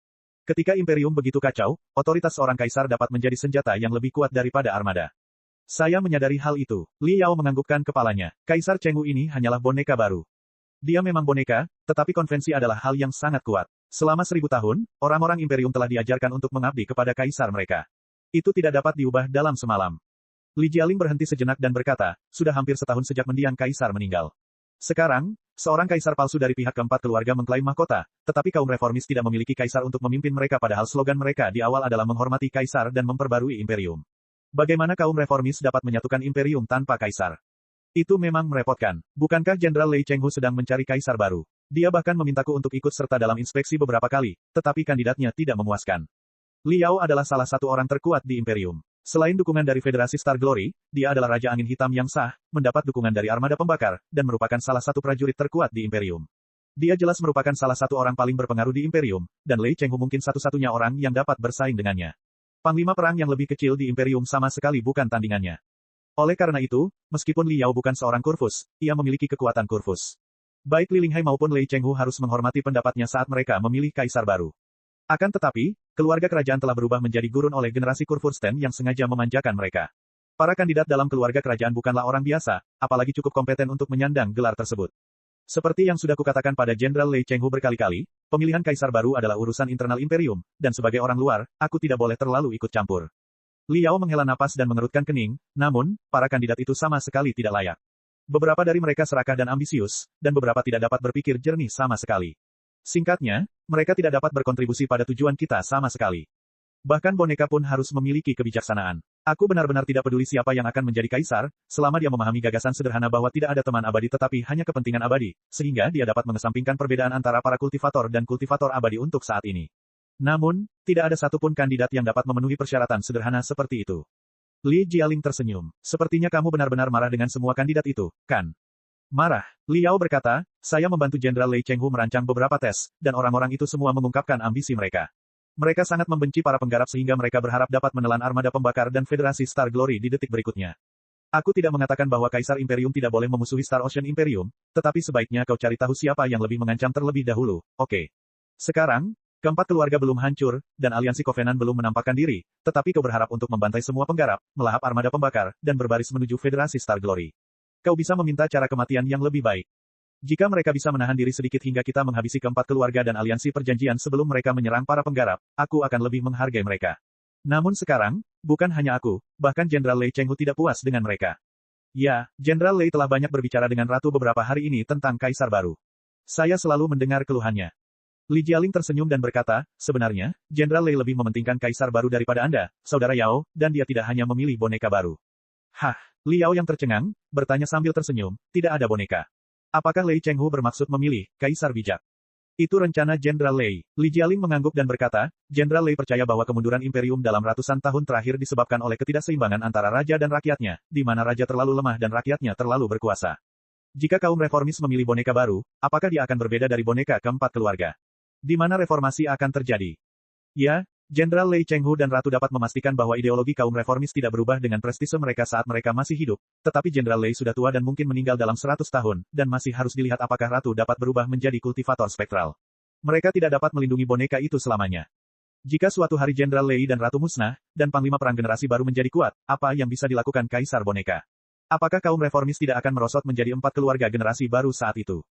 Ketika imperium begitu kacau, otoritas seorang kaisar dapat menjadi senjata yang lebih kuat daripada armada. Saya menyadari hal itu. Li Yao menganggukkan kepalanya. Kaisar Chenghu ini hanyalah boneka baru. Dia memang boneka, tetapi konvensi adalah hal yang sangat kuat. Selama 1000 tahun, orang-orang imperium telah diajarkan untuk mengabdi kepada kaisar mereka. Itu tidak dapat diubah dalam semalam. Li Jialing berhenti sejenak dan berkata, sudah hampir setahun sejak mendiang kaisar meninggal. Sekarang, seorang kaisar palsu dari pihak keempat keluarga mengklaim mahkota, tetapi kaum reformis tidak memiliki kaisar untuk memimpin mereka padahal slogan mereka di awal adalah menghormati kaisar dan memperbarui imperium. Bagaimana kaum reformis dapat menyatukan imperium tanpa kaisar? Itu memang merepotkan. Bukankah Jenderal Lei Chenghu sedang mencari kaisar baru? Dia bahkan memintaku untuk ikut serta dalam inspeksi beberapa kali, tetapi kandidatnya tidak memuaskan. Li Yao adalah salah satu orang terkuat di imperium. Selain dukungan dari Federasi Star Glory, dia adalah Raja Angin Hitam yang sah, mendapat dukungan dari armada pembakar, dan merupakan salah satu prajurit terkuat di imperium. Dia jelas merupakan salah satu orang paling berpengaruh di imperium, dan Lei Chenghu mungkin satu-satunya orang yang dapat bersaing dengannya. Panglima perang yang lebih kecil di imperium sama sekali bukan tandingannya. Oleh karena itu, meskipun Li Yao bukan seorang kurfus, ia memiliki kekuatan kurfus. Baik Li Linghai maupun Lei Chenghu harus menghormati pendapatnya saat mereka memilih kaisar baru. Akan tetapi, keluarga kerajaan telah berubah menjadi gurun oleh generasi Kurfürsten yang sengaja memanjakan mereka. Para kandidat dalam keluarga kerajaan bukanlah orang biasa, apalagi cukup kompeten untuk menyandang gelar tersebut. Seperti yang sudah kukatakan pada Jenderal Lei Chenghu berkali-kali, pemilihan kaisar baru adalah urusan internal imperium, dan sebagai orang luar, aku tidak boleh terlalu ikut campur. Li Yao menghela napas dan mengerutkan kening, namun, para kandidat itu sama sekali tidak layak. Beberapa dari mereka serakah dan ambisius, dan beberapa tidak dapat berpikir jernih sama sekali. Singkatnya, mereka tidak dapat berkontribusi pada tujuan kita sama sekali. Bahkan boneka pun harus memiliki kebijaksanaan. Aku benar-benar tidak peduli siapa yang akan menjadi kaisar, selama dia memahami gagasan sederhana bahwa tidak ada teman abadi tetapi hanya kepentingan abadi, sehingga dia dapat mengesampingkan perbedaan antara para kultivator dan kultivator abadi untuk saat ini. Namun, tidak ada satupun kandidat yang dapat memenuhi persyaratan sederhana seperti itu. Li Jialing tersenyum. Sepertinya kamu benar-benar marah dengan semua kandidat itu, kan? Marah. Li Yao berkata, saya membantu Jenderal Lei Chenghu merancang beberapa tes, dan orang-orang itu semua mengungkapkan ambisi mereka. Mereka sangat membenci para penggarap sehingga mereka berharap dapat menelan armada pembakar dan Federasi Star Glory di detik berikutnya. Aku tidak mengatakan bahwa Kaisar Imperium tidak boleh memusuhi Star Ocean Imperium, tetapi sebaiknya kau cari tahu siapa yang lebih mengancam terlebih dahulu, oke? Sekarang, keempat keluarga belum hancur, dan aliansi Covenant belum menampakkan diri, tetapi kau berharap untuk membantai semua penggarap, melahap armada pembakar, dan berbaris menuju Federasi Star Glory. Kau bisa meminta cara kematian yang lebih baik. Jika mereka bisa menahan diri sedikit hingga kita menghabisi keempat keluarga dan aliansi perjanjian sebelum mereka menyerang para penggarap, aku akan lebih menghargai mereka. Namun sekarang, bukan hanya aku, bahkan Jenderal Lei Chenghu tidak puas dengan mereka. Ya, Jenderal Lei telah banyak berbicara dengan Ratu beberapa hari ini tentang kaisar baru. Saya selalu mendengar keluhannya. Li Jialing tersenyum dan berkata, sebenarnya, Jenderal Lei lebih mementingkan kaisar baru daripada Anda, Saudara Yao, dan dia tidak hanya memilih boneka baru. Hah, Li Yao yang tercengang, bertanya sambil tersenyum, tidak ada boneka. Apakah Lei Chenghu bermaksud memilih kaisar bijak? Itu rencana Jenderal Lei. Li Jialing mengangguk dan berkata, Jenderal Lei percaya bahwa kemunduran imperium dalam ratusan tahun terakhir disebabkan oleh ketidakseimbangan antara raja dan rakyatnya, di mana raja terlalu lemah dan rakyatnya terlalu berkuasa. Jika kaum reformis memilih boneka baru, apakah dia akan berbeda dari boneka keempat keluarga? Di mana reformasi akan terjadi? Ya, Jenderal Lei Chenghu dan Ratu dapat memastikan bahwa ideologi kaum reformis tidak berubah dengan prestise mereka saat mereka masih hidup, tetapi Jenderal Lei sudah tua dan mungkin meninggal dalam 100 tahun, dan masih harus dilihat apakah Ratu dapat berubah menjadi kultivator spektral. Mereka tidak dapat melindungi boneka itu selamanya. Jika suatu hari Jenderal Lei dan Ratu musnah, dan Panglima Perang generasi baru menjadi kuat, apa yang bisa dilakukan Kaisar Boneka? Apakah kaum reformis tidak akan merosot menjadi 4 keluarga generasi baru saat itu?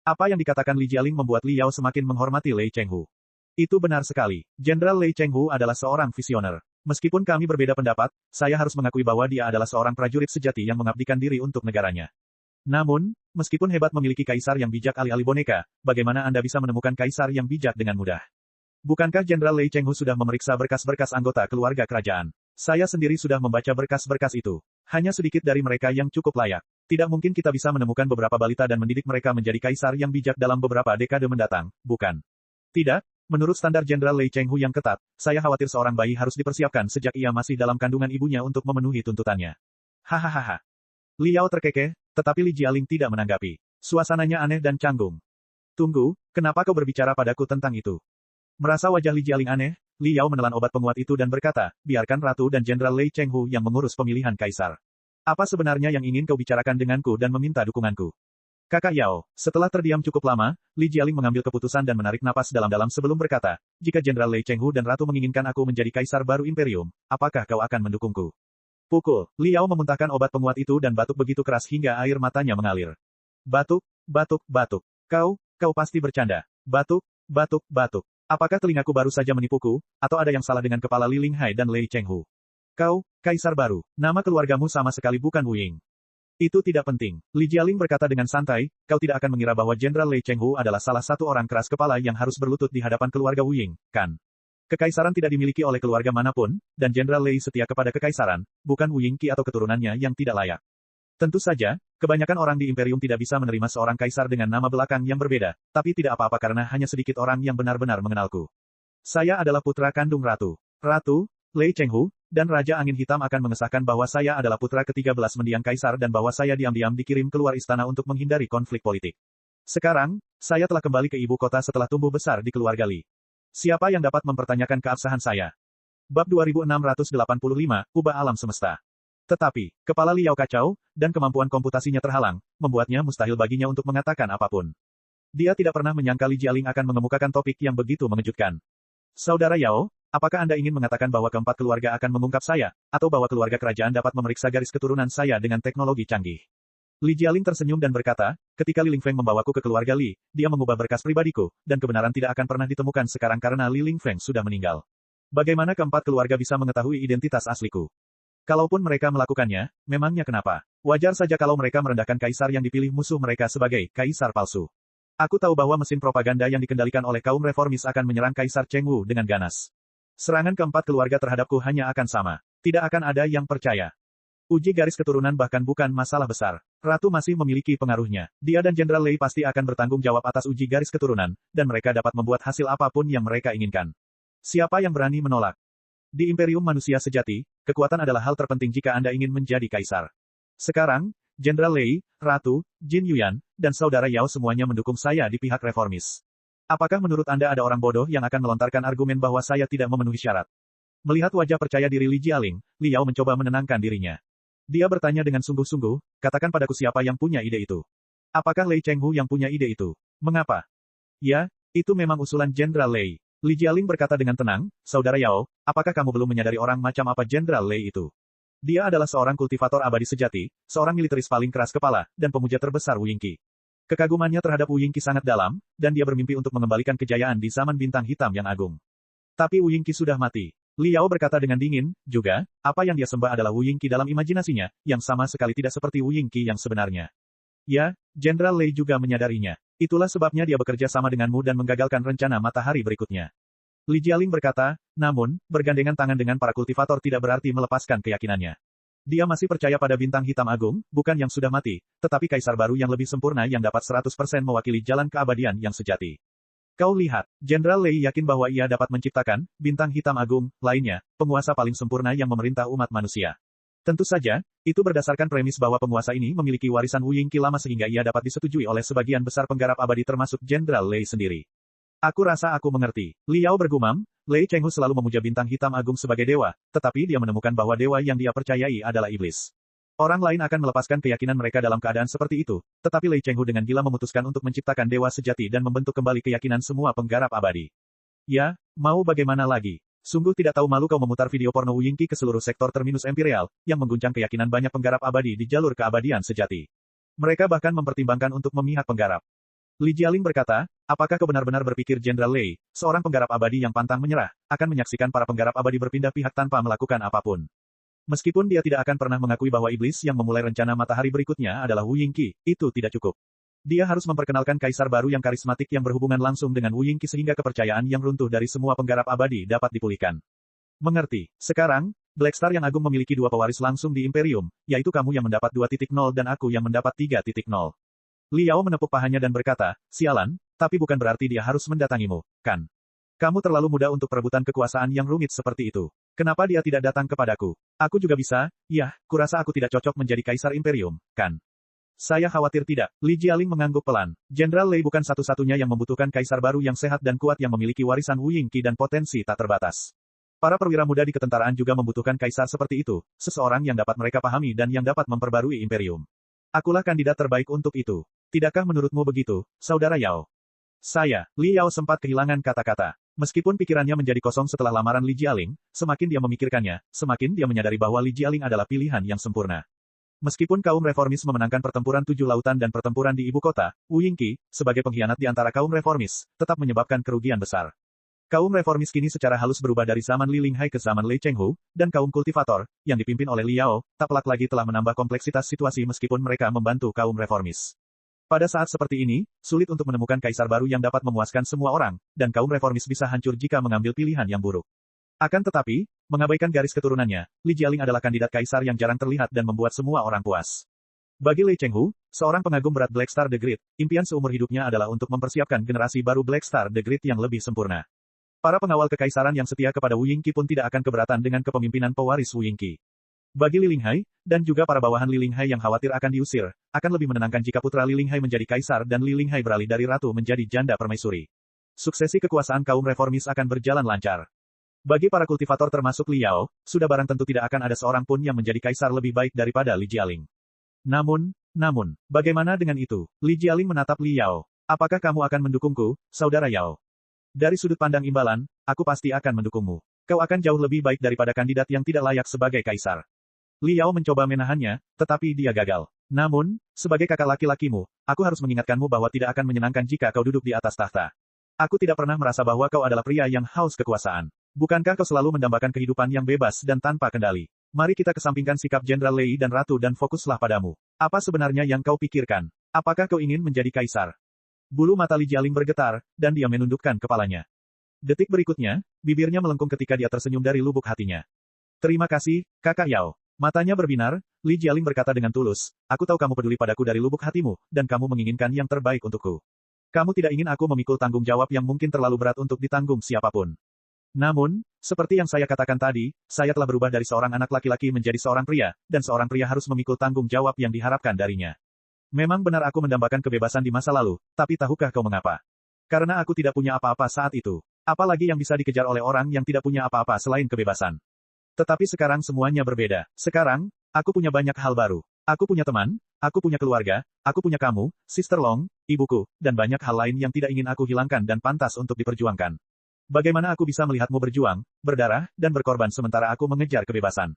Apa yang dikatakan Li Jialing membuat Li Yao semakin menghormati Lei Chenghu. Itu benar sekali. Jenderal Lei Chenghu adalah seorang visioner. Meskipun kami berbeda pendapat, saya harus mengakui bahwa dia adalah seorang prajurit sejati yang mengabdikan diri untuk negaranya. Namun, meskipun hebat memiliki kaisar yang bijak alih-alih boneka, bagaimana Anda bisa menemukan kaisar yang bijak dengan mudah? Bukankah Jenderal Lei Chenghu sudah memeriksa berkas-berkas anggota keluarga kerajaan? Saya sendiri sudah membaca berkas-berkas itu. Hanya sedikit dari mereka yang cukup layak. Tidak mungkin kita bisa menemukan beberapa balita dan mendidik mereka menjadi kaisar yang bijak dalam beberapa dekade mendatang, bukan? Tidak? Menurut standar Jenderal Lei Chenghu yang ketat, saya khawatir seorang bayi harus dipersiapkan sejak ia masih dalam kandungan ibunya untuk memenuhi tuntutannya. Hahaha. Li Yao terkekeh, tetapi Li Jialing tidak menanggapi. Suasananya aneh dan canggung. Tunggu, kenapa kau berbicara padaku tentang itu? Merasa wajah Li Jialing aneh, Li Yao menelan obat penguat itu dan berkata, biarkan Ratu dan Jenderal Lei Chenghu yang mengurus pemilihan kaisar. Apa sebenarnya yang ingin kau bicarakan denganku dan meminta dukunganku? Kakak Yao, setelah terdiam cukup lama, Li Jialing mengambil keputusan dan menarik napas dalam-dalam sebelum berkata, jika Jenderal Lei Chenghu dan Ratu menginginkan aku menjadi kaisar baru imperium, apakah kau akan mendukungku? Pukul. Liao memuntahkan obat penguat itu dan batuk begitu keras hingga air matanya mengalir. Batuk, batuk, batuk. Kau pasti bercanda. Batuk, batuk, batuk. Apakah telingaku baru saja menipuku, atau ada yang salah dengan kepala Li Linghai dan Lei Chenghu? Kau, kaisar baru. Nama keluargamu sama sekali bukan Wu Ying. Itu tidak penting. Li Jialing berkata dengan santai, kau tidak akan mengira bahwa Jenderal Lei Chenghu adalah salah satu orang keras kepala yang harus berlutut di hadapan keluarga Wu Ying, kan? Kekaisaran tidak dimiliki oleh keluarga manapun, dan Jenderal Lei setia kepada kekaisaran, bukan Wu Yingqi atau keturunannya yang tidak layak. Tentu saja, kebanyakan orang di Imperium tidak bisa menerima seorang kaisar dengan nama belakang yang berbeda, tapi tidak apa-apa karena hanya sedikit orang yang benar-benar mengenalku. Saya adalah putra kandung Ratu. Ratu, Lei Chenghu, dan Raja Angin Hitam akan mengesahkan bahwa saya adalah putra ke-13 mendiang kaisar dan bahwa saya diam-diam dikirim keluar istana untuk menghindari konflik politik. Sekarang, saya telah kembali ke ibu kota setelah tumbuh besar di keluarga Li. Siapa yang dapat mempertanyakan keabsahan saya? Bab 2685, Ubah Alam Semesta. Tetapi, kepala Liao kacau, dan kemampuan komputasinya terhalang, membuatnya mustahil baginya untuk mengatakan apapun. Dia tidak pernah menyangka Li Jialing akan mengemukakan topik yang begitu mengejutkan. Saudara Yao, apakah Anda ingin mengatakan bahwa keempat keluarga akan mengungkap saya, atau bahwa keluarga kerajaan dapat memeriksa garis keturunan saya dengan teknologi canggih? Li Jialing tersenyum dan berkata, ketika Li Lingfeng membawaku ke keluarga Li, dia mengubah berkas pribadiku, dan kebenaran tidak akan pernah ditemukan sekarang karena Li Lingfeng sudah meninggal. Bagaimana keempat keluarga bisa mengetahui identitas asliku? Kalaupun mereka melakukannya, memangnya kenapa? Wajar saja kalau mereka merendahkan kaisar yang dipilih musuh mereka sebagai kaisar palsu. Aku tahu bahwa mesin propaganda yang dikendalikan oleh kaum reformis akan menyerang Kaisar Cheng Wu dengan ganas. Serangan keempat keluarga terhadapku hanya akan sama. Tidak akan ada yang percaya. Uji garis keturunan bahkan bukan masalah besar. Ratu masih memiliki pengaruhnya. Dia dan Jenderal Lei pasti akan bertanggung jawab atas uji garis keturunan, dan mereka dapat membuat hasil apapun yang mereka inginkan. Siapa yang berani menolak? Di Imperium Manusia Sejati, kekuatan adalah hal terpenting jika Anda ingin menjadi kaisar. Sekarang, Jenderal Lei, Ratu, Jin Yuyan, dan Saudara Yao semuanya mendukung saya di pihak reformis. Apakah menurut Anda ada orang bodoh yang akan melontarkan argumen bahwa saya tidak memenuhi syarat? Melihat wajah percaya diri Li Jialing, Liao mencoba menenangkan dirinya. Dia bertanya dengan sungguh-sungguh, katakan padaku siapa yang punya ide itu. Apakah Lei Chenghu yang punya ide itu? Mengapa? Ya, itu memang usulan Jenderal Lei. Li Jialing berkata dengan tenang, Saudara Yao, apakah kamu belum menyadari orang macam apa Jenderal Lei itu? Dia adalah seorang kultivator abadi sejati, seorang militeris paling keras kepala, dan pemuja terbesar Wu Yingqi. Kekagumannya terhadap Wu Yingqi sangat dalam, dan dia bermimpi untuk mengembalikan kejayaan di zaman bintang hitam yang agung. Tapi Wu Yingqi sudah mati. Liao berkata dengan dingin, juga, apa yang dia sembah adalah Wu Yingqi dalam imajinasinya, yang sama sekali tidak seperti Wu Yingqi yang sebenarnya. Ya, Jenderal Lei juga menyadarinya. Itulah sebabnya dia bekerja sama denganmu dan menggagalkan rencana matahari berikutnya. Li Jialing berkata, namun, bergandengan tangan dengan para kultivator tidak berarti melepaskan keyakinannya. Dia masih percaya pada bintang hitam agung, bukan yang sudah mati, tetapi kaisar baru yang lebih sempurna yang dapat 100% mewakili jalan keabadian yang sejati. Kau lihat, Jenderal Lei yakin bahwa ia dapat menciptakan bintang hitam agung lainnya, penguasa paling sempurna yang memerintah umat manusia. Tentu saja, itu berdasarkan premis bahwa penguasa ini memiliki warisan Wu Yingqi lama sehingga ia dapat disetujui oleh sebagian besar penggarap abadi termasuk Jenderal Lei sendiri. Aku rasa aku mengerti. Liao bergumam, Lei Chenghu selalu memuja bintang hitam agung sebagai dewa, tetapi dia menemukan bahwa dewa yang dia percayai adalah iblis. Orang lain akan melepaskan keyakinan mereka dalam keadaan seperti itu, tetapi Lei Chenghu dengan gila memutuskan untuk menciptakan dewa sejati dan membentuk kembali keyakinan semua penggarap abadi. Ya, mau bagaimana lagi? Sungguh tidak tahu malu kau memutar video porno Wu Yingqi ke seluruh sektor terminus imperial, yang mengguncang keyakinan banyak penggarap abadi di jalur keabadian sejati. Mereka bahkan mempertimbangkan untuk memihak penggarap. Li Jialing berkata, apakah kau benar-benar berpikir Jenderal Lei, seorang penggarap abadi yang pantang menyerah, akan menyaksikan para penggarap abadi berpindah pihak tanpa melakukan apapun? Meskipun dia tidak akan pernah mengakui bahwa iblis yang memulai rencana matahari berikutnya adalah Wu Yingqi, itu tidak cukup. Dia harus memperkenalkan kaisar baru yang karismatik yang berhubungan langsung dengan Wu Yingqi sehingga kepercayaan yang runtuh dari semua penggarap abadi dapat dipulihkan. Mengerti. Sekarang, Blackstar yang agung memiliki dua pewaris langsung di Imperium, yaitu kamu yang mendapat 2.0 dan aku yang mendapat 3.0. Liao menepuk pahanya dan berkata, sialan, tapi bukan berarti dia harus mendatangimu, kan? Kamu terlalu muda untuk perebutan kekuasaan yang rumit seperti itu. Kenapa dia tidak datang kepadaku? Aku juga bisa, kurasa aku tidak cocok menjadi kaisar Imperium, kan? Saya khawatir tidak. Li Jialing mengangguk pelan. Jenderal Lei bukan satu-satunya yang membutuhkan kaisar baru yang sehat dan kuat yang memiliki warisan Wu Yingqi dan potensi tak terbatas. Para perwira muda di ketentaraan juga membutuhkan kaisar seperti itu, seseorang yang dapat mereka pahami dan yang dapat memperbarui Imperium. Akulah kandidat terbaik untuk itu. Tidakkah menurutmu begitu, Saudara Yao? Saya, Li Yao sempat kehilangan kata-kata. Meskipun pikirannya menjadi kosong setelah lamaran Li Jialing, semakin dia memikirkannya, semakin dia menyadari bahwa Li Jialing adalah pilihan yang sempurna. Meskipun kaum reformis memenangkan pertempuran Tujuh Lautan dan pertempuran di ibu kota, Wu Yingqi, sebagai pengkhianat di antara kaum reformis, tetap menyebabkan kerugian besar. Kaum reformis kini secara halus berubah dari zaman Li Linghai ke zaman Lei Chenghu, dan kaum kultivator, yang dipimpin oleh Liao, tak pelak lagi telah menambah kompleksitas situasi meskipun mereka membantu kaum reformis. Pada saat seperti ini, sulit untuk menemukan kaisar baru yang dapat memuaskan semua orang, dan kaum reformis bisa hancur jika mengambil pilihan yang buruk. Akan tetapi, mengabaikan garis keturunannya, Li Jialing adalah kandidat kaisar yang jarang terlihat dan membuat semua orang puas. Bagi Lei Chenghu, seorang pengagum berat Black Star the Great, impian seumur hidupnya adalah untuk mempersiapkan generasi baru Black Star the Great yang lebih sempurna. Para pengawal kekaisaran yang setia kepada Wu Yingqi pun tidak akan keberatan dengan kepemimpinan pewaris Wu Yingqi. Bagi Li Linghai, dan juga para bawahan Li Linghai yang khawatir akan diusir, akan lebih menenangkan jika putra Li Linghai menjadi kaisar dan Li Linghai beralih dari ratu menjadi janda permaisuri. Suksesi kekuasaan kaum reformis akan berjalan lancar. Bagi para kultivator termasuk Liao, sudah barang tentu tidak akan ada seorang pun yang menjadi kaisar lebih baik daripada Li Jialing. Namun, bagaimana dengan itu? Li Jialing menatap Liao. Apakah kamu akan mendukungku, saudara Yao? Dari sudut pandang imbalan, aku pasti akan mendukungmu. Kau akan jauh lebih baik daripada kandidat yang tidak layak sebagai kaisar. Liao mencoba menahannya, tetapi dia gagal. Namun, sebagai kakak laki-lakimu, aku harus mengingatkanmu bahwa tidak akan menyenangkan jika kau duduk di atas tahta. Aku tidak pernah merasa bahwa kau adalah pria yang haus kekuasaan. Bukankah kau selalu mendambakan kehidupan yang bebas dan tanpa kendali? Mari kita kesampingkan sikap Jenderal Lei dan Ratu dan fokuslah padamu. Apa sebenarnya yang kau pikirkan? Apakah kau ingin menjadi kaisar? Bulu mata Li Jialing bergetar, dan dia menundukkan kepalanya. Detik berikutnya, bibirnya melengkung ketika dia tersenyum dari lubuk hatinya. Terima kasih, kakak Yao. Matanya berbinar, Li Jialing berkata dengan tulus, aku tahu kamu peduli padaku dari lubuk hatimu, dan kamu menginginkan yang terbaik untukku. Kamu tidak ingin aku memikul tanggung jawab yang mungkin terlalu berat untuk ditanggung siapapun. Namun, seperti yang saya katakan tadi, saya telah berubah dari seorang anak laki-laki menjadi seorang pria, dan seorang pria harus memikul tanggung jawab yang diharapkan darinya. Memang benar aku mendambakan kebebasan di masa lalu, tapi tahukah kau mengapa? Karena aku tidak punya apa-apa saat itu. Apalagi yang bisa dikejar oleh orang yang tidak punya apa-apa selain kebebasan. Tetapi sekarang semuanya berbeda. Sekarang, aku punya banyak hal baru. Aku punya teman, aku punya keluarga, aku punya kamu, Sister Long, ibuku, dan banyak hal lain yang tidak ingin aku hilangkan dan pantas untuk diperjuangkan. Bagaimana aku bisa melihatmu berjuang, berdarah, dan berkorban sementara aku mengejar kebebasan?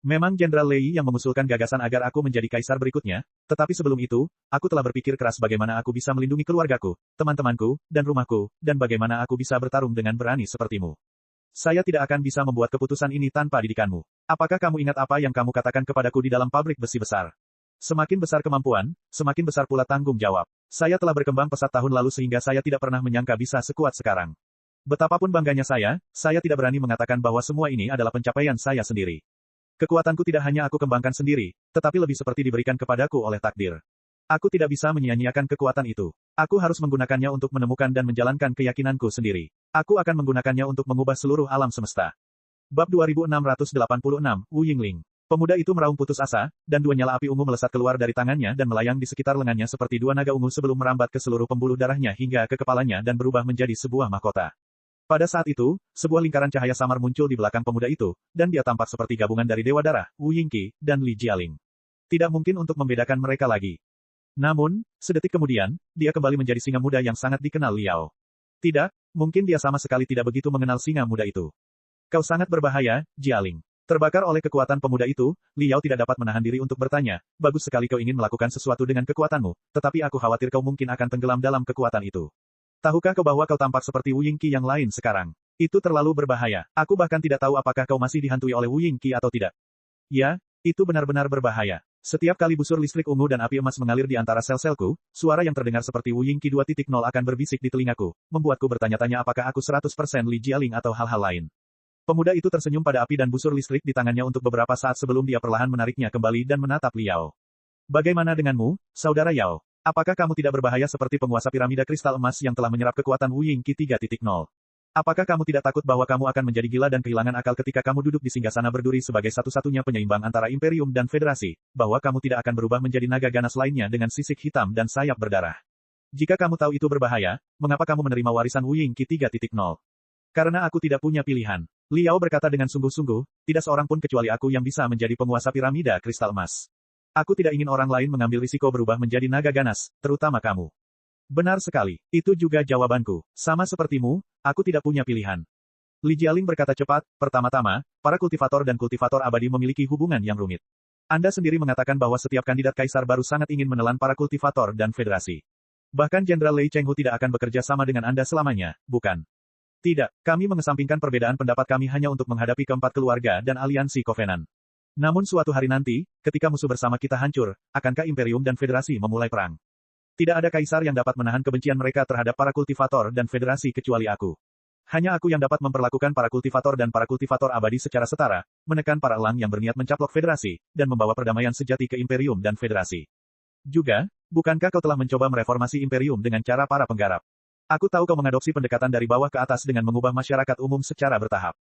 Memang Jenderal Lei yang mengusulkan gagasan agar aku menjadi kaisar berikutnya, tetapi sebelum itu, aku telah berpikir keras bagaimana aku bisa melindungi keluargaku, teman-temanku, dan rumahku, dan bagaimana aku bisa bertarung dengan berani sepertimu. Saya tidak akan bisa membuat keputusan ini tanpa didikanmu. Apakah kamu ingat apa yang kamu katakan kepadaku di dalam pabrik besi besar? Semakin besar kemampuan, semakin besar pula tanggung jawab. Saya telah berkembang pesat tahun lalu sehingga saya tidak pernah menyangka bisa sekuat sekarang. Betapapun bangganya saya tidak berani mengatakan bahwa semua ini adalah pencapaian saya sendiri. Kekuatanku tidak hanya aku kembangkan sendiri, tetapi lebih seperti diberikan kepadaku oleh takdir. Aku tidak bisa menyia-nyiakan kekuatan itu. Aku harus menggunakannya untuk menemukan dan menjalankan keyakinanku sendiri. Aku akan menggunakannya untuk mengubah seluruh alam semesta. Bab 2686, Wu Yingling. Pemuda itu meraung putus asa, dan dua nyala api ungu melesat keluar dari tangannya dan melayang di sekitar lengannya seperti dua naga ungu sebelum merambat ke seluruh pembuluh darahnya hingga ke kepalanya dan berubah menjadi sebuah mahkota. Pada saat itu, sebuah lingkaran cahaya samar muncul di belakang pemuda itu, dan dia tampak seperti gabungan dari Dewa Darah, Wu Yingqi, dan Li Jialing. Tidak mungkin untuk membedakan mereka lagi. Namun, sedetik kemudian, dia kembali menjadi singa muda yang sangat dikenal Liao. Tidak, mungkin dia sama sekali tidak begitu mengenal singa muda itu. Kau sangat berbahaya, Jialing. Terbakar oleh kekuatan pemuda itu, Liao tidak dapat menahan diri untuk bertanya, bagus sekali kau ingin melakukan sesuatu dengan kekuatanmu, tetapi aku khawatir kau mungkin akan tenggelam dalam kekuatan itu. Tahukah kau bahwa kau tampak seperti Wu Yingqi yang lain sekarang? Itu terlalu berbahaya. Aku bahkan tidak tahu apakah kau masih dihantui oleh Wu Yingqi atau tidak. Ya, itu benar-benar berbahaya. Setiap kali busur listrik ungu dan api emas mengalir di antara sel-selku, suara yang terdengar seperti Wu Yingqi 2.0 akan berbisik di telingaku, membuatku bertanya-tanya apakah aku 100% Li Jialing atau hal-hal lain. Pemuda itu tersenyum pada api dan busur listrik di tangannya untuk beberapa saat sebelum dia perlahan menariknya kembali dan menatap Liao. Bagaimana denganmu, saudara Yao? Apakah kamu tidak berbahaya seperti penguasa piramida kristal emas yang telah menyerap kekuatan Wu Yingqi 3.0? Apakah kamu tidak takut bahwa kamu akan menjadi gila dan kehilangan akal ketika kamu duduk di singgasana berduri sebagai satu-satunya penyeimbang antara Imperium dan Federasi, bahwa kamu tidak akan berubah menjadi naga ganas lainnya dengan sisik hitam dan sayap berdarah? Jika kamu tahu itu berbahaya, mengapa kamu menerima warisan Wu Yingqi 3.0? Karena aku tidak punya pilihan. Liao berkata dengan sungguh-sungguh, tidak seorang pun kecuali aku yang bisa menjadi penguasa piramida kristal emas. Aku tidak ingin orang lain mengambil risiko berubah menjadi naga ganas, terutama kamu. Benar sekali. Itu juga jawabanku. Sama sepertimu, aku tidak punya pilihan. Li Jialing berkata cepat, pertama-tama, para kultivator dan kultivator abadi memiliki hubungan yang rumit. Anda sendiri mengatakan bahwa setiap kandidat kaisar baru sangat ingin menelan para kultivator dan federasi. Bahkan Jenderal Lei Chenghu tidak akan bekerja sama dengan Anda selamanya, bukan? Tidak, kami mengesampingkan perbedaan pendapat kami hanya untuk menghadapi keempat keluarga dan aliansi Covenant. Namun suatu hari nanti, ketika musuh bersama kita hancur, akankah Imperium dan Federasi memulai perang? Tidak ada kaisar yang dapat menahan kebencian mereka terhadap para kultivator dan federasi kecuali aku. Hanya aku yang dapat memperlakukan para kultivator dan para kultivator abadi secara setara, menekan para elang yang berniat mencaplok federasi, dan membawa perdamaian sejati ke Imperium dan Federasi. Juga, bukankah kau telah mencoba mereformasi Imperium dengan cara para penggarap? Aku tahu kau mengadopsi pendekatan dari bawah ke atas dengan mengubah masyarakat umum secara bertahap.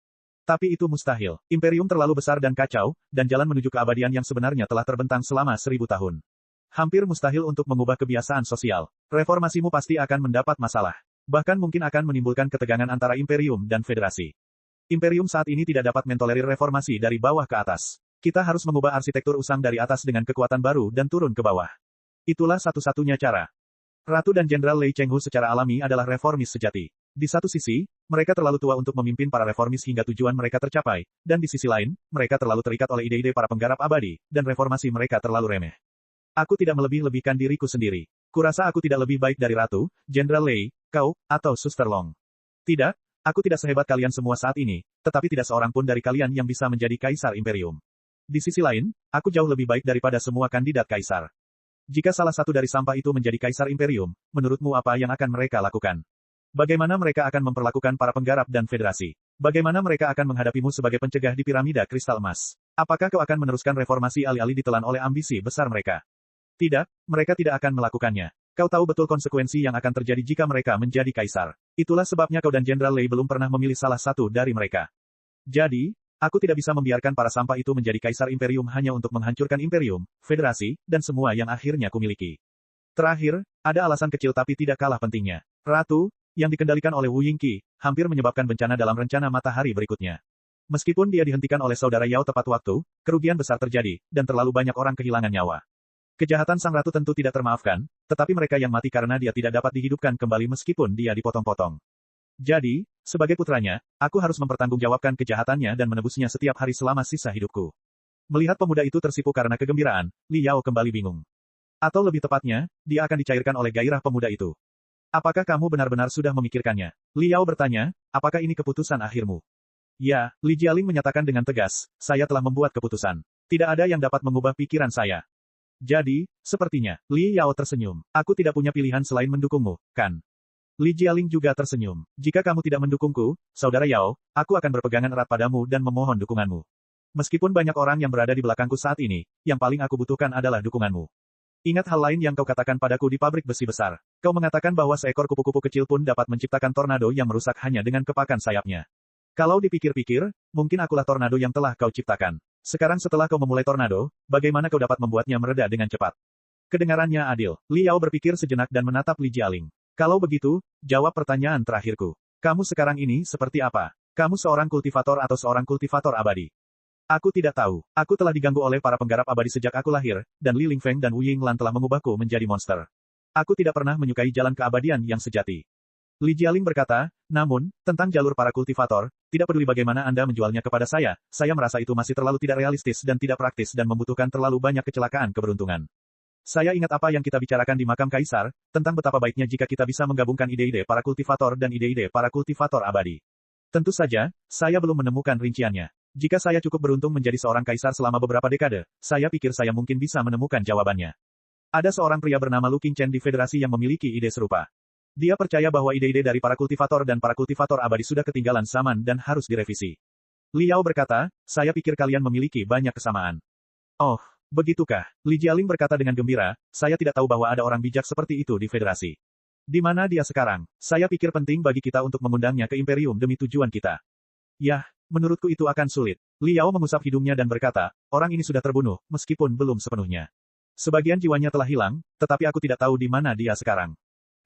Tapi itu mustahil. Imperium terlalu besar dan kacau, dan jalan menuju keabadian yang sebenarnya telah terbentang selama 1000 tahun. Hampir mustahil untuk mengubah kebiasaan sosial. Reformasimu pasti akan mendapat masalah. Bahkan mungkin akan menimbulkan ketegangan antara Imperium dan Federasi. Imperium saat ini tidak dapat mentolerir reformasi dari bawah ke atas. Kita harus mengubah arsitektur usang dari atas dengan kekuatan baru dan turun ke bawah. Itulah satu-satunya cara. Ratu dan Jenderal Lei Chenghu secara alami adalah reformis sejati. Di satu sisi, mereka terlalu tua untuk memimpin para reformis hingga tujuan mereka tercapai, dan di sisi lain, mereka terlalu terikat oleh ide-ide para penggarap abadi, dan reformasi mereka terlalu remeh. Aku tidak melebih-lebihkan diriku sendiri. Kurasa aku tidak lebih baik dari Ratu, Jenderal Lei, kau, atau Suster Long. Tidak, aku tidak sehebat kalian semua saat ini, tetapi tidak seorang pun dari kalian yang bisa menjadi Kaisar Imperium. Di sisi lain, aku jauh lebih baik daripada semua kandidat Kaisar. Jika salah satu dari sampah itu menjadi Kaisar Imperium, menurutmu apa yang akan mereka lakukan? Bagaimana mereka akan memperlakukan para penggarap dan federasi? Bagaimana mereka akan menghadapimu sebagai pencegah di piramida kristal emas? Apakah kau akan meneruskan reformasi alih-alih ditelan oleh ambisi besar mereka? Tidak, mereka tidak akan melakukannya. Kau tahu betul konsekuensi yang akan terjadi jika mereka menjadi kaisar. Itulah sebabnya kau dan Jenderal Lei belum pernah memilih salah satu dari mereka. Jadi, aku tidak bisa membiarkan para sampah itu menjadi kaisar Imperium hanya untuk menghancurkan Imperium, Federasi, dan semua yang akhirnya kumiliki. Terakhir, ada alasan kecil tapi tidak kalah pentingnya. Ratu, yang dikendalikan oleh Wu Yingqi, hampir menyebabkan bencana dalam rencana matahari berikutnya. Meskipun dia dihentikan oleh saudara Yao tepat waktu, kerugian besar terjadi, dan terlalu banyak orang kehilangan nyawa. Kejahatan sang ratu tentu tidak termaafkan, tetapi mereka yang mati karena dia tidak dapat dihidupkan kembali meskipun dia dipotong-potong. Jadi, sebagai putranya, aku harus mempertanggungjawabkan kejahatannya dan menebusnya setiap hari selama sisa hidupku. Melihat pemuda itu tersipu karena kegembiraan, Li Yao kembali bingung. Atau lebih tepatnya, dia akan dicairkan oleh gairah pemuda itu. Apakah kamu benar-benar sudah memikirkannya? Li Yao bertanya, apakah ini keputusan akhirmu? Ya, Li Jialing menyatakan dengan tegas, saya telah membuat keputusan. Tidak ada yang dapat mengubah pikiran saya. Jadi, sepertinya, Li Yao tersenyum. Aku tidak punya pilihan selain mendukungmu, kan? Li Jialing juga tersenyum. Jika kamu tidak mendukungku, saudara Yao, aku akan berpegangan erat padamu dan memohon dukunganmu. Meskipun banyak orang yang berada di belakangku saat ini, yang paling aku butuhkan adalah dukunganmu. Ingat hal lain yang kau katakan padaku di pabrik besi besar. Kau mengatakan bahwa seekor kupu-kupu kecil pun dapat menciptakan tornado yang merusak hanya dengan kepakan sayapnya. Kalau dipikir-pikir, mungkin akulah tornado yang telah kau ciptakan. Sekarang setelah kau memulai tornado, bagaimana kau dapat membuatnya mereda dengan cepat? Kedengarannya adil. Li Yao berpikir sejenak dan menatap Li Jialing. Kalau begitu, jawab pertanyaan terakhirku. Kamu sekarang ini seperti apa? Kamu seorang kultivator atau seorang kultivator abadi? Aku tidak tahu. Aku telah diganggu oleh para penggarap abadi sejak aku lahir, dan Li Lingfeng dan Wu Yinglan telah mengubahku menjadi monster. Aku tidak pernah menyukai jalan keabadian yang sejati. Li Jialing berkata, namun, tentang jalur para kultivator, tidak peduli bagaimana Anda menjualnya kepada saya merasa itu masih terlalu tidak realistis dan tidak praktis dan membutuhkan terlalu banyak kecelakaan keberuntungan. Saya ingat apa yang kita bicarakan di makam kaisar, tentang betapa baiknya jika kita bisa menggabungkan ide-ide para kultivator dan ide-ide para kultivator abadi. Tentu saja, saya belum menemukan rinciannya. Jika saya cukup beruntung menjadi seorang kaisar selama beberapa dekade, saya pikir saya mungkin bisa menemukan jawabannya. Ada seorang pria bernama Lu Qingchen di Federasi yang memiliki ide serupa. Dia percaya bahwa ide-ide dari para kultivator dan para kultivator abadi sudah ketinggalan zaman dan harus direvisi. Li Yao berkata, saya pikir kalian memiliki banyak kesamaan. Oh, begitukah? Li Jialing berkata dengan gembira, saya tidak tahu bahwa ada orang bijak seperti itu di Federasi. Di mana dia sekarang? Saya pikir penting bagi kita untuk mengundangnya ke Imperium demi tujuan kita. Yah, menurutku itu akan sulit. Li Yao mengusap hidungnya dan berkata, orang ini sudah terbunuh, meskipun belum sepenuhnya. Sebagian jiwanya telah hilang, tetapi aku tidak tahu di mana dia sekarang.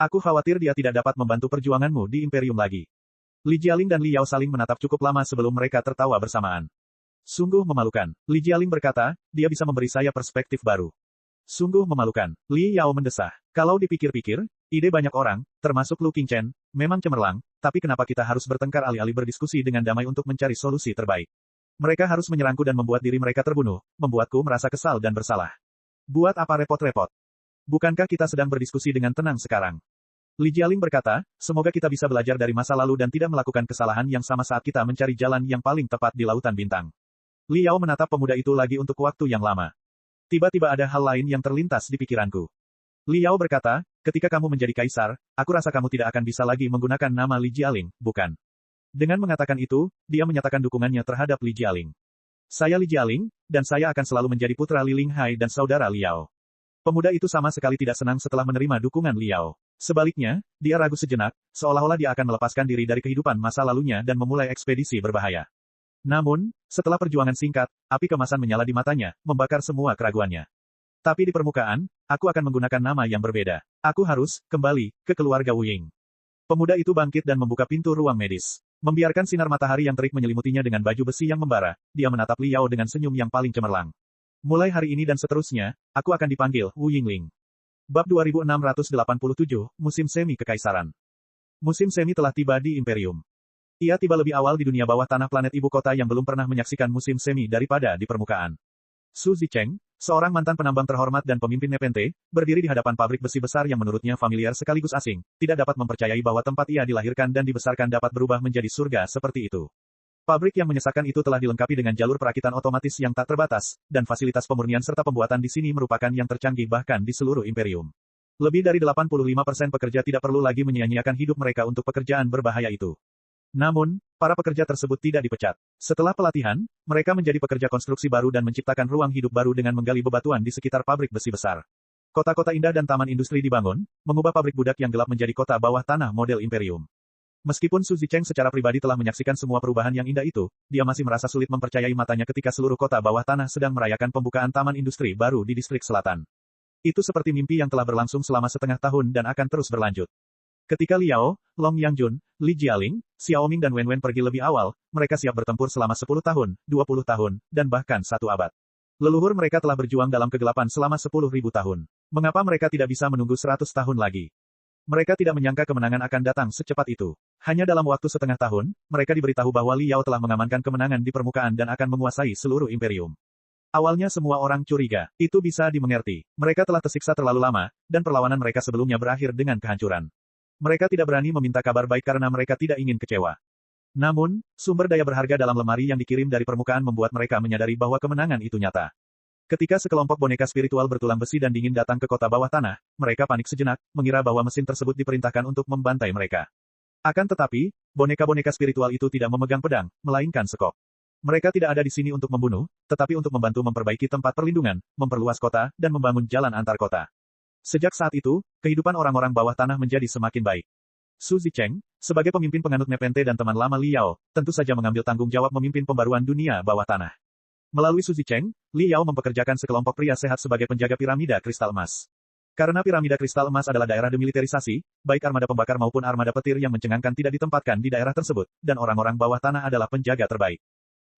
Aku khawatir dia tidak dapat membantu perjuanganmu di Imperium lagi. Li Jialing dan Li Yao saling menatap cukup lama sebelum mereka tertawa bersamaan. Sungguh memalukan. Li Jialing berkata, dia bisa memberi saya perspektif baru. Sungguh memalukan. Li Yao mendesah. Kalau dipikir-pikir, Ide banyak orang, termasuk Lu Qingchen, memang cemerlang, tapi kenapa kita harus bertengkar alih-alih berdiskusi dengan damai untuk mencari solusi terbaik? Mereka harus menyerangku dan membuat diri mereka terbunuh, membuatku merasa kesal dan bersalah. Buat apa repot-repot? Bukankah kita sedang berdiskusi dengan tenang sekarang? Li Jialing berkata, semoga kita bisa belajar dari masa lalu dan tidak melakukan kesalahan yang sama saat kita mencari jalan yang paling tepat di Lautan Bintang. Li Yao menatap pemuda itu lagi untuk waktu yang lama. Tiba-tiba ada hal lain yang terlintas di pikiranku. Li Yao berkata, ketika kamu menjadi kaisar, aku rasa kamu tidak akan bisa lagi menggunakan nama Li Jialing, bukan? Dengan mengatakan itu, dia menyatakan dukungannya terhadap Li Jialing. Saya Li Jialing, dan saya akan selalu menjadi putra Li Linghai dan saudara Li Yao. Pemuda itu sama sekali tidak senang setelah menerima dukungan Li Yao. Sebaliknya, dia ragu sejenak, seolah-olah dia akan melepaskan diri dari kehidupan masa lalunya dan memulai ekspedisi berbahaya. Namun, setelah perjuangan singkat, api kemasan menyala di matanya, membakar semua keraguannya. Tapi di permukaan, aku akan menggunakan nama yang berbeda. Aku harus kembali ke keluarga Wu Ying. Pemuda itu bangkit dan membuka pintu ruang medis. Membiarkan sinar matahari yang terik menyelimutinya dengan baju besi yang membara, dia menatap Li Yao dengan senyum yang paling cemerlang. Mulai hari ini dan seterusnya, aku akan dipanggil Wu Yingling. Bab 2687, Musim Semi Kekaisaran. Musim semi telah tiba di Imperium. Ia tiba lebih awal di dunia bawah tanah planet ibu kota yang belum pernah menyaksikan musim semi daripada di permukaan. Su Zicheng, seorang mantan penambang terhormat dan pemimpin Nepenthe, berdiri di hadapan pabrik besi besar yang menurutnya familiar sekaligus asing, tidak dapat mempercayai bahwa tempat ia dilahirkan dan dibesarkan dapat berubah menjadi surga seperti itu. Pabrik yang menyesakan itu telah dilengkapi dengan jalur perakitan otomatis yang tak terbatas, dan fasilitas pemurnian serta pembuatan di sini merupakan yang tercanggih bahkan di seluruh imperium. Lebih dari 85% pekerja tidak perlu lagi menyia-nyiakan hidup mereka untuk pekerjaan berbahaya itu. Namun, para pekerja tersebut tidak dipecat. Setelah pelatihan, mereka menjadi pekerja konstruksi baru dan menciptakan ruang hidup baru dengan menggali bebatuan di sekitar pabrik besi besar. Kota-kota indah dan taman industri dibangun, mengubah pabrik budak yang gelap menjadi kota bawah tanah model imperium. Meskipun Su Zicheng secara pribadi telah menyaksikan semua perubahan yang indah itu, dia masih merasa sulit mempercayai matanya ketika seluruh kota bawah tanah sedang merayakan pembukaan taman industri baru di distrik selatan. Itu seperti mimpi yang telah berlangsung selama setengah tahun dan akan terus berlanjut. Ketika Liao, Long Yangjun, Li Jialing, Xiaoming dan Wen Wen pergi lebih awal, mereka siap bertempur selama 10 tahun, 20 tahun, dan bahkan 1 abad. Leluhur mereka telah berjuang dalam kegelapan selama 10.000 tahun. Mengapa mereka tidak bisa menunggu 100 tahun lagi? Mereka tidak menyangka kemenangan akan datang secepat itu. Hanya dalam waktu setengah tahun, mereka diberitahu bahwa Li Yao telah mengamankan kemenangan di permukaan dan akan menguasai seluruh imperium. Awalnya semua orang curiga. Itu bisa dimengerti. Mereka telah tersiksa terlalu lama, dan perlawanan mereka sebelumnya berakhir dengan kehancuran. Mereka tidak berani meminta kabar baik karena mereka tidak ingin kecewa. Namun, sumber daya berharga dalam lemari yang dikirim dari permukaan membuat mereka menyadari bahwa kemenangan itu nyata. Ketika sekelompok boneka spiritual bertulang besi dan dingin datang ke kota bawah tanah, mereka panik sejenak, mengira bahwa mesin tersebut diperintahkan untuk membantai mereka. Akan tetapi, boneka-boneka spiritual itu tidak memegang pedang, melainkan sekop. Mereka tidak ada di sini untuk membunuh, tetapi untuk membantu memperbaiki tempat perlindungan, memperluas kota, dan membangun jalan antar kota. Sejak saat itu, kehidupan orang-orang bawah tanah menjadi semakin baik. Su Zicheng, sebagai pemimpin penganut Nepenthe dan teman lama Li Yao, tentu saja mengambil tanggung jawab memimpin pembaruan dunia bawah tanah. Melalui Su Zicheng, Li Yao mempekerjakan sekelompok pria sehat sebagai penjaga piramida kristal emas. Karena piramida kristal emas adalah daerah demilitarisasi, baik armada pembakar maupun armada petir yang mencengangkan tidak ditempatkan di daerah tersebut, dan orang-orang bawah tanah adalah penjaga terbaik.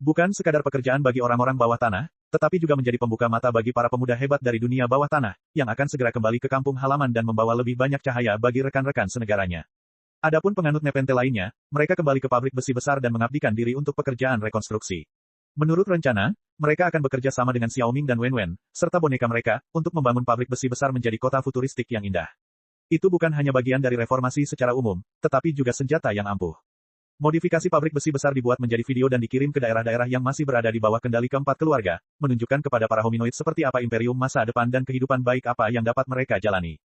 Bukan sekadar pekerjaan bagi orang-orang bawah tanah, tetapi juga menjadi pembuka mata bagi para pemuda hebat dari dunia bawah tanah, yang akan segera kembali ke kampung halaman dan membawa lebih banyak cahaya bagi rekan-rekan senegaranya. Adapun penganut Nepenthe lainnya, mereka kembali ke pabrik besi besar dan mengabdikan diri untuk pekerjaan rekonstruksi. Menurut rencana, mereka akan bekerja sama dengan Xiaoming dan Wen Wen, serta boneka mereka, untuk membangun pabrik besi besar menjadi kota futuristik yang indah. Itu bukan hanya bagian dari reformasi secara umum, tetapi juga senjata yang ampuh. Modifikasi pabrik besi besar dibuat menjadi video dan dikirim ke daerah-daerah yang masih berada di bawah kendali keempat keluarga, menunjukkan kepada para hominoid seperti apa imperium masa depan dan kehidupan baik apa yang dapat mereka jalani.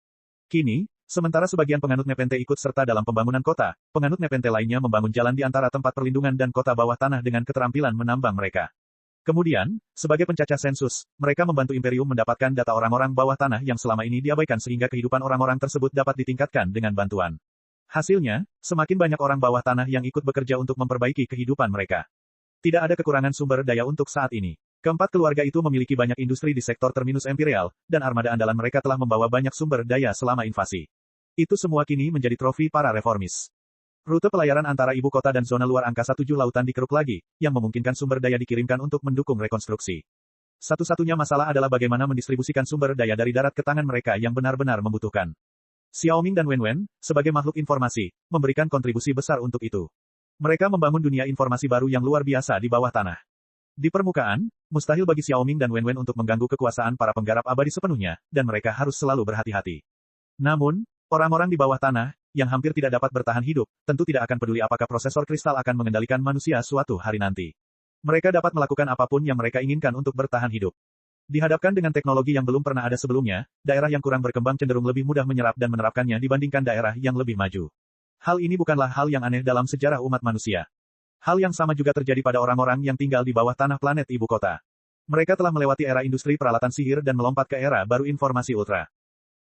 Kini, sementara sebagian penganut Nepenthe ikut serta dalam pembangunan kota, penganut Nepenthe lainnya membangun jalan di antara tempat perlindungan dan kota bawah tanah dengan keterampilan menambang mereka. Kemudian, sebagai pencacah sensus, mereka membantu imperium mendapatkan data orang-orang bawah tanah yang selama ini diabaikan sehingga kehidupan orang-orang tersebut dapat ditingkatkan dengan bantuan. Hasilnya, semakin banyak orang bawah tanah yang ikut bekerja untuk memperbaiki kehidupan mereka. Tidak ada kekurangan sumber daya untuk saat ini. Keempat keluarga itu memiliki banyak industri di sektor terminus imperial, dan armada andalan mereka telah membawa banyak sumber daya selama invasi. Itu semua kini menjadi trofi para reformis. Rute pelayaran antara ibu kota dan zona luar angkasa 7 lautan dikeruk lagi, yang memungkinkan sumber daya dikirimkan untuk mendukung rekonstruksi. Satu-satunya masalah adalah bagaimana mendistribusikan sumber daya dari darat ke tangan mereka yang benar-benar membutuhkan. Xiaoming dan Wenwen, sebagai makhluk informasi, memberikan kontribusi besar untuk itu. Mereka membangun dunia informasi baru yang luar biasa di bawah tanah. Di permukaan, mustahil bagi Xiaoming dan Wenwen untuk mengganggu kekuasaan para penggarap abadi sepenuhnya, dan mereka harus selalu berhati-hati. Namun, orang-orang di bawah tanah, yang hampir tidak dapat bertahan hidup, tentu tidak akan peduli apakah prosesor kristal akan mengendalikan manusia suatu hari nanti. Mereka dapat melakukan apapun yang mereka inginkan untuk bertahan hidup. Dihadapkan dengan teknologi yang belum pernah ada sebelumnya, daerah yang kurang berkembang cenderung lebih mudah menyerap dan menerapkannya dibandingkan daerah yang lebih maju. Hal ini bukanlah hal yang aneh dalam sejarah umat manusia. Hal yang sama juga terjadi pada orang-orang yang tinggal di bawah tanah planet ibu kota. Mereka telah melewati era industri peralatan sihir dan melompat ke era baru informasi ultra.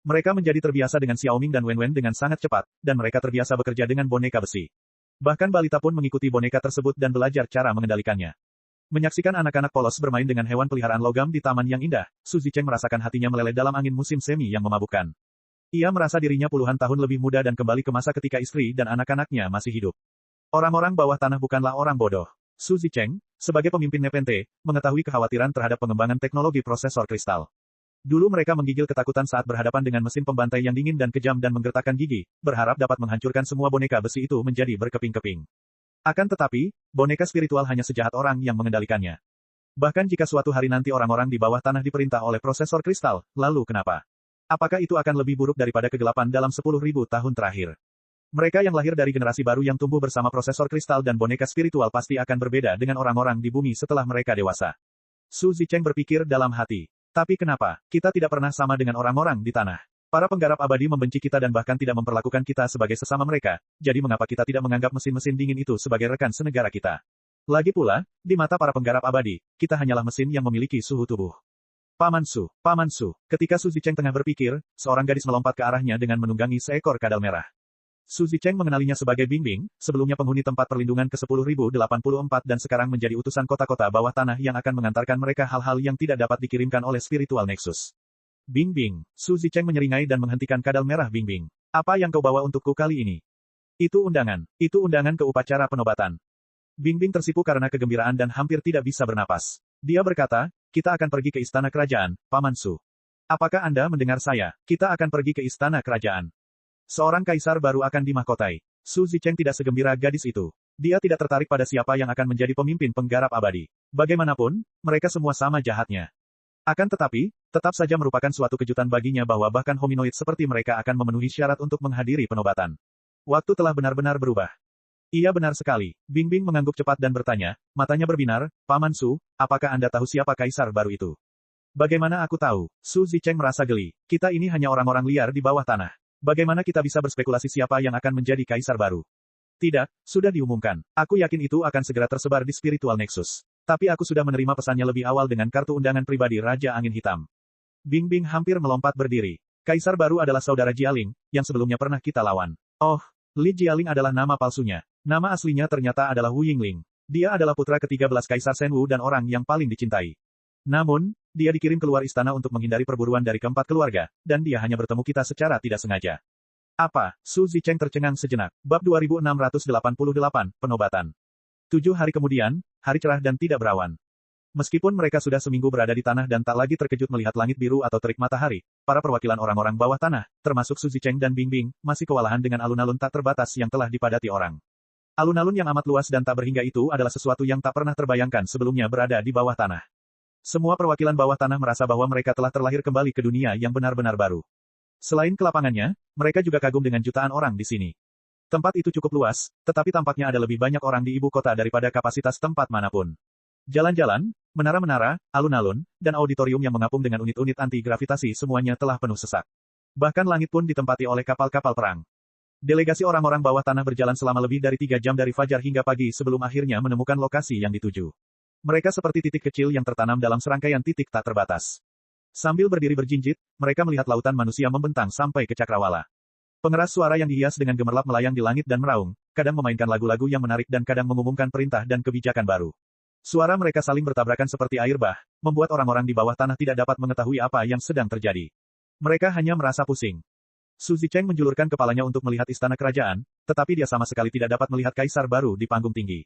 Mereka menjadi terbiasa dengan Xiaoming dan Wenwen dengan sangat cepat, dan mereka terbiasa bekerja dengan boneka besi. Bahkan balita pun mengikuti boneka tersebut dan belajar cara mengendalikannya. Menyaksikan anak-anak polos bermain dengan hewan peliharaan logam di taman yang indah, Su Zicheng merasakan hatinya meleleh dalam angin musim semi yang memabukkan. Ia merasa dirinya puluhan tahun lebih muda dan kembali ke masa ketika istri dan anak-anaknya masih hidup. Orang-orang bawah tanah bukanlah orang bodoh. Su Zicheng, sebagai pemimpin Nepenthe, mengetahui kekhawatiran terhadap pengembangan teknologi prosesor kristal. Dulu mereka menggigil ketakutan saat berhadapan dengan mesin pembantai yang dingin dan kejam dan menggertakkan gigi, berharap dapat menghancurkan semua boneka besi itu menjadi berkeping-keping. Akan tetapi, boneka spiritual hanya sejahat orang yang mengendalikannya. Bahkan jika suatu hari nanti orang-orang di bawah tanah diperintah oleh prosesor kristal, lalu kenapa? Apakah itu akan lebih buruk daripada kegelapan dalam 10.000 tahun terakhir? Mereka yang lahir dari generasi baru yang tumbuh bersama prosesor kristal dan boneka spiritual pasti akan berbeda dengan orang-orang di bumi setelah mereka dewasa. Su Zicheng berpikir dalam hati. Tapi kenapa, kita tidak pernah sama dengan orang-orang di tanah? Para penggarap abadi membenci kita dan bahkan tidak memperlakukan kita sebagai sesama mereka, jadi mengapa kita tidak menganggap mesin-mesin dingin itu sebagai rekan senegara kita? Lagi pula, di mata para penggarap abadi, kita hanyalah mesin yang memiliki suhu tubuh. Paman Su, ketika Su Zicheng tengah berpikir, seorang gadis melompat ke arahnya dengan menunggangi seekor kadal merah. Su Zicheng mengenalinya sebagai Bingbing, sebelumnya penghuni tempat perlindungan ke-10.084 dan sekarang menjadi utusan kota-kota bawah tanah yang akan mengantarkan mereka hal-hal yang tidak dapat dikirimkan oleh Spiritual Nexus. Bingbing, Su Zicheng menyeringai dan menghentikan kadal merah Bingbing. Apa yang kau bawa untukku kali ini? Itu undangan ke upacara penobatan. Bingbing tersipu karena kegembiraan dan hampir tidak bisa bernapas. Dia berkata, kita akan pergi ke istana kerajaan, Paman Su. Apakah Anda mendengar saya? Kita akan pergi ke istana kerajaan. Seorang kaisar baru akan dimahkotai. Su Zicheng tidak segembira gadis itu. Dia tidak tertarik pada siapa yang akan menjadi pemimpin penggarap abadi. Bagaimanapun, mereka semua sama jahatnya. Akan tetapi, tetap saja merupakan suatu kejutan baginya bahwa bahkan hominoid seperti mereka akan memenuhi syarat untuk menghadiri penobatan. Waktu telah benar-benar berubah. Iya benar sekali. Bingbing mengangguk cepat dan bertanya, matanya berbinar, Paman Su, apakah Anda tahu siapa kaisar baru itu? Bagaimana aku tahu? Su Zicheng merasa geli. Kita ini hanya orang-orang liar di bawah tanah. Bagaimana kita bisa berspekulasi siapa yang akan menjadi kaisar baru? Tidak, sudah diumumkan. Aku yakin itu akan segera tersebar di Spiritual Nexus. Tapi aku sudah menerima pesannya lebih awal dengan kartu undangan pribadi Raja Angin Hitam. Bingbing hampir melompat berdiri. Kaisar baru adalah saudara Jialing, yang sebelumnya pernah kita lawan. Oh, Li Jialing adalah nama palsunya. Nama aslinya ternyata adalah Wu Yingling. Dia adalah putra ke-13 Kaisar Shenwu dan orang yang paling dicintai. Namun, dia dikirim keluar istana untuk menghindari perburuan dari keempat keluarga, dan dia hanya bertemu kita secara tidak sengaja. Apa? Su Zicheng tercengang sejenak. Bab 2688, Penobatan. 7 hari kemudian, hari cerah dan tidak berawan. Meskipun mereka sudah seminggu berada di tanah dan tak lagi terkejut melihat langit biru atau terik matahari, para perwakilan orang-orang bawah tanah, termasuk Su Zicheng dan Bingbing, masih kewalahan dengan alun-alun tak terbatas yang telah dipadati orang. Alun-alun yang amat luas dan tak berhingga itu adalah sesuatu yang tak pernah terbayangkan sebelumnya berada di bawah tanah. Semua perwakilan bawah tanah merasa bahwa mereka telah terlahir kembali ke dunia yang benar-benar baru. Selain kelapangannya, mereka juga kagum dengan jutaan orang di sini. Tempat itu cukup luas, tetapi tampaknya ada lebih banyak orang di ibu kota daripada kapasitas tempat manapun. Jalan-jalan, menara-menara, alun-alun, dan auditorium yang mengapung dengan unit-unit anti-gravitasi semuanya telah penuh sesak. Bahkan langit pun ditempati oleh kapal-kapal perang. Delegasi orang-orang bawah tanah berjalan selama lebih dari 3 jam dari fajar hingga pagi sebelum akhirnya menemukan lokasi yang dituju. Mereka seperti titik kecil yang tertanam dalam serangkaian titik tak terbatas. Sambil berdiri berjinjit, mereka melihat lautan manusia membentang sampai ke cakrawala. Pengeras suara yang dihias dengan gemerlap melayang di langit dan meraung, kadang memainkan lagu-lagu yang menarik dan kadang mengumumkan perintah dan kebijakan baru. Suara mereka saling bertabrakan seperti air bah, membuat orang-orang di bawah tanah tidak dapat mengetahui apa yang sedang terjadi. Mereka hanya merasa pusing. Su Zicheng menjulurkan kepalanya untuk melihat istana kerajaan, tetapi dia sama sekali tidak dapat melihat kaisar baru di panggung tinggi.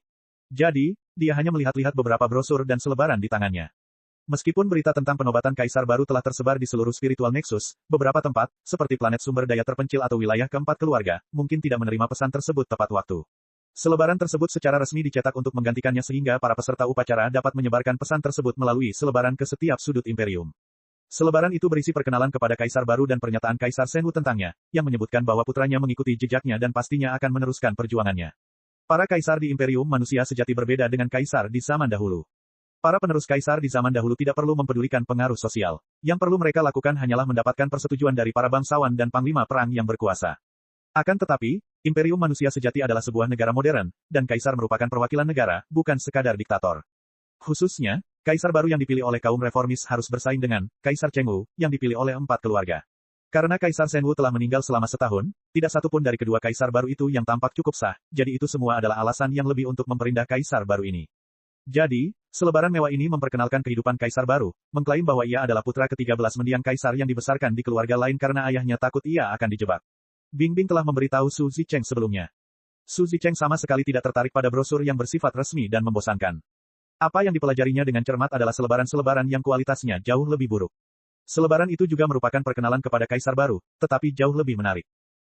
Jadi, dia hanya melihat-lihat beberapa brosur dan selebaran di tangannya. Meskipun berita tentang penobatan kaisar baru telah tersebar di seluruh spiritual nexus, beberapa tempat, seperti planet sumber daya terpencil atau wilayah keempat keluarga, mungkin tidak menerima pesan tersebut tepat waktu. Selebaran tersebut secara resmi dicetak untuk menggantikannya sehingga para peserta upacara dapat menyebarkan pesan tersebut melalui selebaran ke setiap sudut imperium. Selebaran itu berisi perkenalan kepada kaisar baru dan pernyataan Kaisar Shenwu tentangnya, yang menyebutkan bahwa putranya mengikuti jejaknya dan pastinya akan meneruskan perjuangannya. Para kaisar di imperium manusia sejati berbeda dengan kaisar di zaman dahulu. Para penerus kaisar di zaman dahulu tidak perlu mempedulikan pengaruh sosial. Yang perlu mereka lakukan hanyalah mendapatkan persetujuan dari para bangsawan dan panglima perang yang berkuasa. Akan tetapi, imperium manusia sejati adalah sebuah negara modern, dan kaisar merupakan perwakilan negara, bukan sekadar diktator. Khususnya, kaisar baru yang dipilih oleh kaum reformis harus bersaing dengan Kaisar Chengwu, yang dipilih oleh 4 keluarga. Karena Kaisar Shenwu telah meninggal selama setahun, tidak satu pun dari kedua kaisar baru itu yang tampak cukup sah, jadi itu semua adalah alasan yang lebih untuk memperindah kaisar baru ini. Jadi, selebaran mewah ini memperkenalkan kehidupan kaisar baru, mengklaim bahwa ia adalah putra ke-13 mendiang kaisar yang dibesarkan di keluarga lain karena ayahnya takut ia akan dijebak. Bingbing telah memberitahu Su Zicheng sebelumnya. Su Zicheng sama sekali tidak tertarik pada brosur yang bersifat resmi dan membosankan. Apa yang dipelajarinya dengan cermat adalah selebaran-selebaran yang kualitasnya jauh lebih buruk. Selebaran itu juga merupakan perkenalan kepada kaisar baru, tetapi jauh lebih menarik.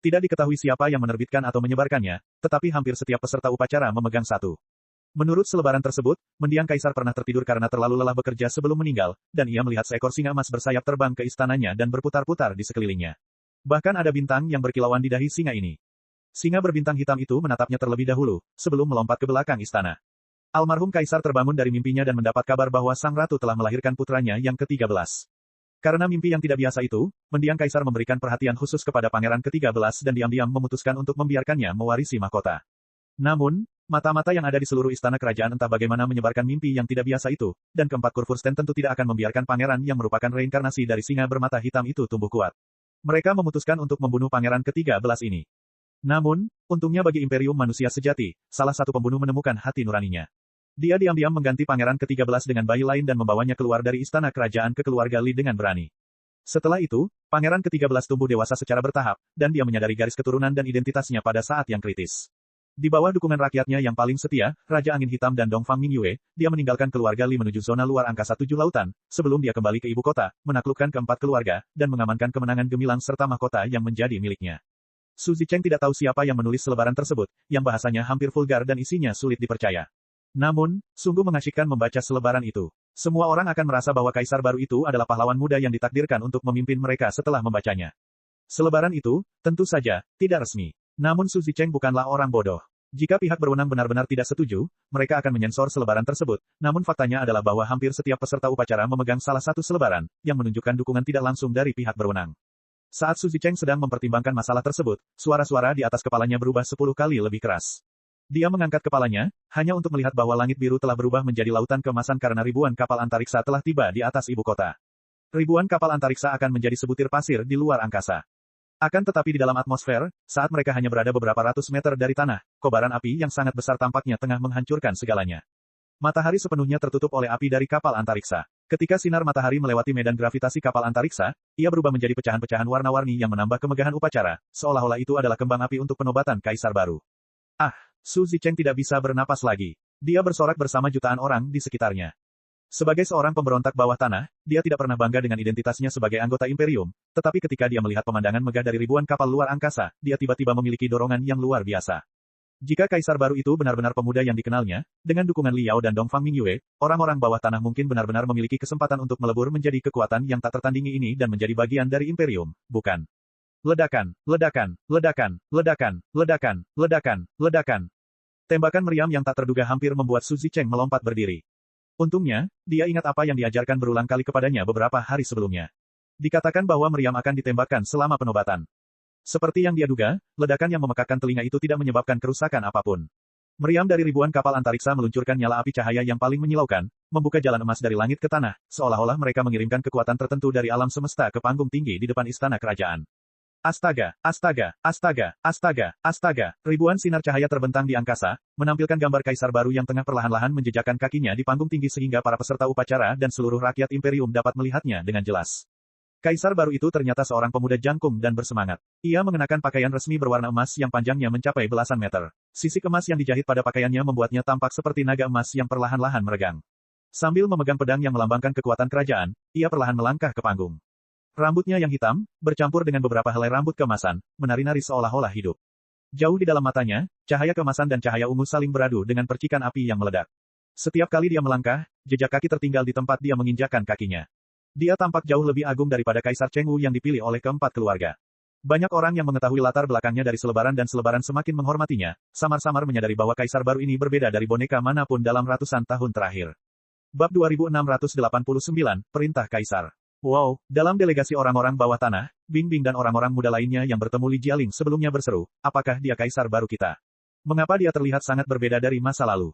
Tidak diketahui siapa yang menerbitkan atau menyebarkannya, tetapi hampir setiap peserta upacara memegang satu. Menurut selebaran tersebut, mendiang kaisar pernah tertidur karena terlalu lelah bekerja sebelum meninggal, dan ia melihat seekor singa emas bersayap terbang ke istananya dan berputar-putar di sekelilingnya. Bahkan ada bintang yang berkilauan di dahi singa ini. Singa berbintang hitam itu menatapnya terlebih dahulu, sebelum melompat ke belakang istana. Almarhum kaisar terbangun dari mimpinya dan mendapat kabar bahwa sang ratu telah melahirkan putranya yang ke-13. Karena mimpi yang tidak biasa itu, mendiang kaisar memberikan perhatian khusus kepada pangeran ke-13 dan diam-diam memutuskan untuk membiarkannya mewarisi mahkota. Namun, mata-mata yang ada di seluruh istana kerajaan entah bagaimana menyebarkan mimpi yang tidak biasa itu, dan keempat Kurfürsten tentu tidak akan membiarkan pangeran yang merupakan reinkarnasi dari singa bermata hitam itu tumbuh kuat. Mereka memutuskan untuk membunuh pangeran ke-13 ini. Namun, untungnya bagi imperium manusia sejati, salah satu pembunuh menemukan hati nuraninya. Dia diam-diam mengganti pangeran ke-13 dengan bayi lain dan membawanya keluar dari istana kerajaan ke keluarga Li dengan berani. Setelah itu, pangeran ke-13 tumbuh dewasa secara bertahap, dan dia menyadari garis keturunan dan identitasnya pada saat yang kritis. Di bawah dukungan rakyatnya yang paling setia, Raja Angin Hitam dan Dongfang Mingyue, dia meninggalkan keluarga Li menuju zona luar angkasa 7 lautan, sebelum dia kembali ke ibu kota, menaklukkan keempat keluarga, dan mengamankan kemenangan gemilang serta mahkota yang menjadi miliknya. Su Zicheng tidak tahu siapa yang menulis selebaran tersebut, yang bahasanya hampir vulgar dan isinya sulit dipercaya. Namun, sungguh mengasyikkan membaca selebaran itu. Semua orang akan merasa bahwa kaisar baru itu adalah pahlawan muda yang ditakdirkan untuk memimpin mereka setelah membacanya. Selebaran itu, tentu saja, tidak resmi. Namun Su Zicheng bukanlah orang bodoh. Jika pihak berwenang benar-benar tidak setuju, mereka akan menyensor selebaran tersebut. Namun faktanya adalah bahwa hampir setiap peserta upacara memegang salah satu selebaran, yang menunjukkan dukungan tidak langsung dari pihak berwenang. Saat Su Zicheng sedang mempertimbangkan masalah tersebut, suara-suara di atas kepalanya berubah 10 kali lebih keras. Dia mengangkat kepalanya, hanya untuk melihat bahwa langit biru telah berubah menjadi lautan keemasan karena ribuan kapal antariksa telah tiba di atas ibu kota. Ribuan kapal antariksa akan menjadi sebutir pasir di luar angkasa. Akan tetapi di dalam atmosfer, saat mereka hanya berada beberapa ratus meter dari tanah, kobaran api yang sangat besar tampaknya tengah menghancurkan segalanya. Matahari sepenuhnya tertutup oleh api dari kapal antariksa. Ketika sinar matahari melewati medan gravitasi kapal antariksa, ia berubah menjadi pecahan-pecahan warna-warni yang menambah kemegahan upacara, seolah-olah itu adalah kembang api untuk penobatan kaisar baru. Su Zicheng tidak bisa bernapas lagi. Dia bersorak bersama jutaan orang di sekitarnya. Sebagai seorang pemberontak bawah tanah, dia tidak pernah bangga dengan identitasnya sebagai anggota imperium, tetapi ketika dia melihat pemandangan megah dari ribuan kapal luar angkasa, dia tiba-tiba memiliki dorongan yang luar biasa. Jika kaisar baru itu benar-benar pemuda yang dikenalnya, dengan dukungan Liao dan Dongfang Mingyue, orang-orang bawah tanah mungkin benar-benar memiliki kesempatan untuk melebur menjadi kekuatan yang tak tertandingi ini dan menjadi bagian dari imperium, bukan? Ledakan, ledakan, ledakan, ledakan, ledakan, ledakan, ledakan. Tembakan meriam yang tak terduga hampir membuat Su Zicheng melompat berdiri. Untungnya, dia ingat apa yang diajarkan berulang kali kepadanya beberapa hari sebelumnya. Dikatakan bahwa meriam akan ditembakkan selama penobatan. Seperti yang dia duga, ledakan yang memekakkan telinga itu tidak menyebabkan kerusakan apapun. Meriam dari ribuan kapal antariksa meluncurkan nyala api cahaya yang paling menyilaukan, membuka jalan emas dari langit ke tanah, seolah-olah mereka mengirimkan kekuatan tertentu dari alam semesta ke panggung tinggi di depan istana kerajaan. Astaga, astaga, astaga, astaga, astaga, ribuan sinar cahaya terbentang di angkasa, menampilkan gambar kaisar baru yang tengah perlahan-lahan menjejakkan kakinya di panggung tinggi sehingga para peserta upacara dan seluruh rakyat imperium dapat melihatnya dengan jelas. Kaisar baru itu ternyata seorang pemuda jangkung dan bersemangat. Ia mengenakan pakaian resmi berwarna emas yang panjangnya mencapai belasan meter. Sisik emas yang dijahit pada pakaiannya membuatnya tampak seperti naga emas yang perlahan-lahan meregang. Sambil memegang pedang yang melambangkan kekuatan kerajaan, ia perlahan melangkah ke panggung. Rambutnya yang hitam, bercampur dengan beberapa helai rambut keemasan, menari-nari seolah-olah hidup. Jauh di dalam matanya, cahaya keemasan dan cahaya ungu saling beradu dengan percikan api yang meledak. Setiap kali dia melangkah, jejak kaki tertinggal di tempat dia menginjakkan kakinya. Dia tampak jauh lebih agung daripada Kaisar Cheng Wu yang dipilih oleh keempat keluarga. Banyak orang yang mengetahui latar belakangnya dari selebaran dan selebaran semakin menghormatinya, samar-samar menyadari bahwa kaisar baru ini berbeda dari boneka manapun dalam ratusan tahun terakhir. Bab 2689, Perintah Kaisar. Wow, dalam delegasi orang-orang bawah tanah, Bing Bing dan orang-orang muda lainnya yang bertemu Li Jialing sebelumnya berseru, apakah dia kaisar baru kita? Mengapa dia terlihat sangat berbeda dari masa lalu?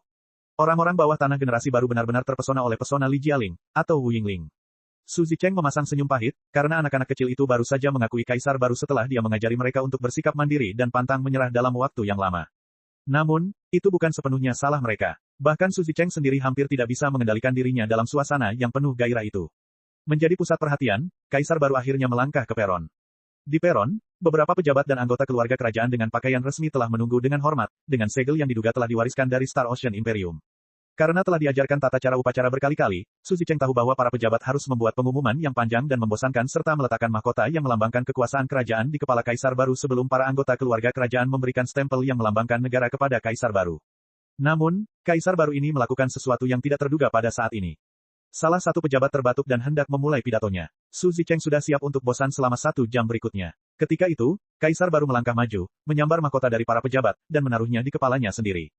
Orang-orang bawah tanah generasi baru benar-benar terpesona oleh pesona Li Jialing, atau Wu Yingling. Su Zicheng memasang senyum pahit, karena anak-anak kecil itu baru saja mengakui kaisar baru setelah dia mengajari mereka untuk bersikap mandiri dan pantang menyerah dalam waktu yang lama. Namun, itu bukan sepenuhnya salah mereka. Bahkan Su Zicheng sendiri hampir tidak bisa mengendalikan dirinya dalam suasana yang penuh gairah itu. Menjadi pusat perhatian, kaisar baru akhirnya melangkah ke peron. Di peron, beberapa pejabat dan anggota keluarga kerajaan dengan pakaian resmi telah menunggu dengan hormat, dengan segel yang diduga telah diwariskan dari Star Ocean Imperium. Karena telah diajarkan tata cara upacara berkali-kali, Su Zicheng tahu bahwa para pejabat harus membuat pengumuman yang panjang dan membosankan serta meletakkan mahkota yang melambangkan kekuasaan kerajaan di kepala kaisar baru sebelum para anggota keluarga kerajaan memberikan stempel yang melambangkan negara kepada kaisar baru. Namun, kaisar baru ini melakukan sesuatu yang tidak terduga pada saat ini. Salah satu pejabat terbatuk dan hendak memulai pidatonya. Su Zicheng sudah siap untuk bosan selama 1 jam berikutnya. Ketika itu, kaisar baru melangkah maju, menyambar mahkota dari para pejabat, dan menaruhnya di kepalanya sendiri.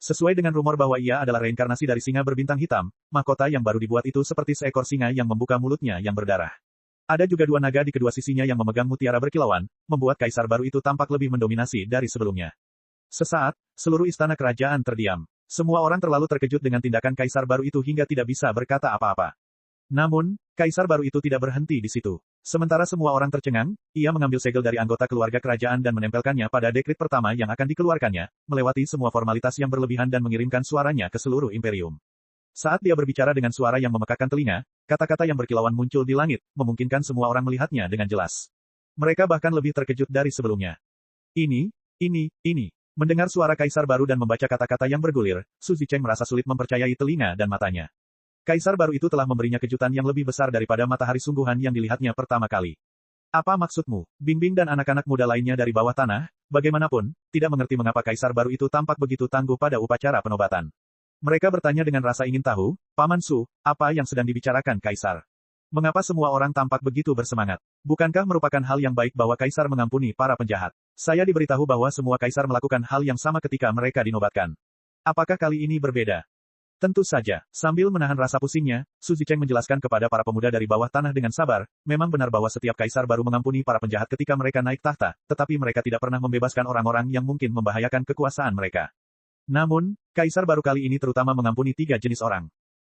Sesuai dengan rumor bahwa ia adalah reinkarnasi dari singa berbintang hitam, mahkota yang baru dibuat itu seperti seekor singa yang membuka mulutnya yang berdarah. Ada juga 2 naga di kedua sisinya yang memegang mutiara berkilauan, membuat kaisar baru itu tampak lebih mendominasi dari sebelumnya. Sesaat, seluruh istana kerajaan terdiam. Semua orang terlalu terkejut dengan tindakan kaisar baru itu hingga tidak bisa berkata apa-apa. Namun, kaisar baru itu tidak berhenti di situ. Sementara semua orang tercengang, ia mengambil segel dari anggota keluarga kerajaan dan menempelkannya pada dekrit pertama yang akan dikeluarkannya, melewati semua formalitas yang berlebihan dan mengirimkan suaranya ke seluruh imperium. Saat dia berbicara dengan suara yang memekakkan telinga, kata-kata yang berkilauan muncul di langit, memungkinkan semua orang melihatnya dengan jelas. Mereka bahkan lebih terkejut dari sebelumnya. Ini. Mendengar suara kaisar baru dan membaca kata-kata yang bergulir, Su Zicheng merasa sulit mempercayai telinga dan matanya. Kaisar baru itu telah memberinya kejutan yang lebih besar daripada matahari sungguhan yang dilihatnya pertama kali. Apa maksudmu? Bing Bing dan anak-anak muda lainnya dari bawah tanah, bagaimanapun, tidak mengerti mengapa kaisar baru itu tampak begitu tangguh pada upacara penobatan. Mereka bertanya dengan rasa ingin tahu, Paman Su, apa yang sedang dibicarakan kaisar? Mengapa semua orang tampak begitu bersemangat? Bukankah merupakan hal yang baik bahwa kaisar mengampuni para penjahat? Saya diberitahu bahwa semua kaisar melakukan hal yang sama ketika mereka dinobatkan. Apakah kali ini berbeda? Tentu saja, sambil menahan rasa pusingnya, Su Zicheng menjelaskan kepada para pemuda dari bawah tanah dengan sabar, memang benar bahwa setiap kaisar baru mengampuni para penjahat ketika mereka naik tahta, tetapi mereka tidak pernah membebaskan orang-orang yang mungkin membahayakan kekuasaan mereka. Namun, kaisar baru kali ini terutama mengampuni 3 jenis orang.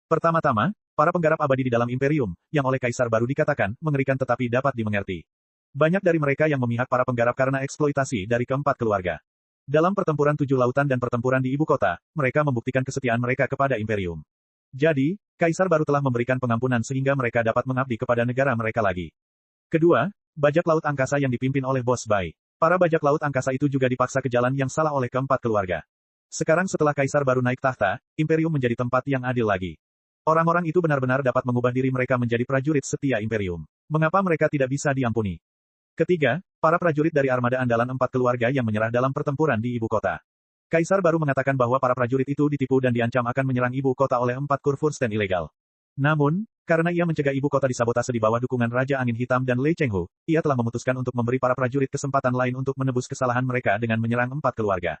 Pertama-tama, para penggarap abadi di dalam imperium, yang oleh kaisar baru dikatakan, mengerikan tetapi dapat dimengerti. Banyak dari mereka yang memihak para penggarap karena eksploitasi dari keempat keluarga. Dalam pertempuran 7 lautan dan pertempuran di ibu kota, mereka membuktikan kesetiaan mereka kepada imperium. Jadi, kaisar baru telah memberikan pengampunan sehingga mereka dapat mengabdi kepada negara mereka lagi. Kedua, bajak laut angkasa yang dipimpin oleh Bos Bai. Para bajak laut angkasa itu juga dipaksa ke jalan yang salah oleh keempat keluarga. Sekarang setelah kaisar baru naik tahta, imperium menjadi tempat yang adil lagi. Orang-orang itu benar-benar dapat mengubah diri mereka menjadi prajurit setia imperium. Mengapa mereka tidak bisa diampuni? Ketiga, para prajurit dari armada andalan 4 keluarga yang menyerah dalam pertempuran di ibu kota. Kaisar baru mengatakan bahwa para prajurit itu ditipu dan diancam akan menyerang ibu kota oleh 4 Kurfürsten ilegal. Namun, karena ia mencegah ibu kota disabotase di bawah dukungan Raja Angin Hitam dan Lei Chenghu, ia telah memutuskan untuk memberi para prajurit kesempatan lain untuk menebus kesalahan mereka dengan menyerang 4 keluarga.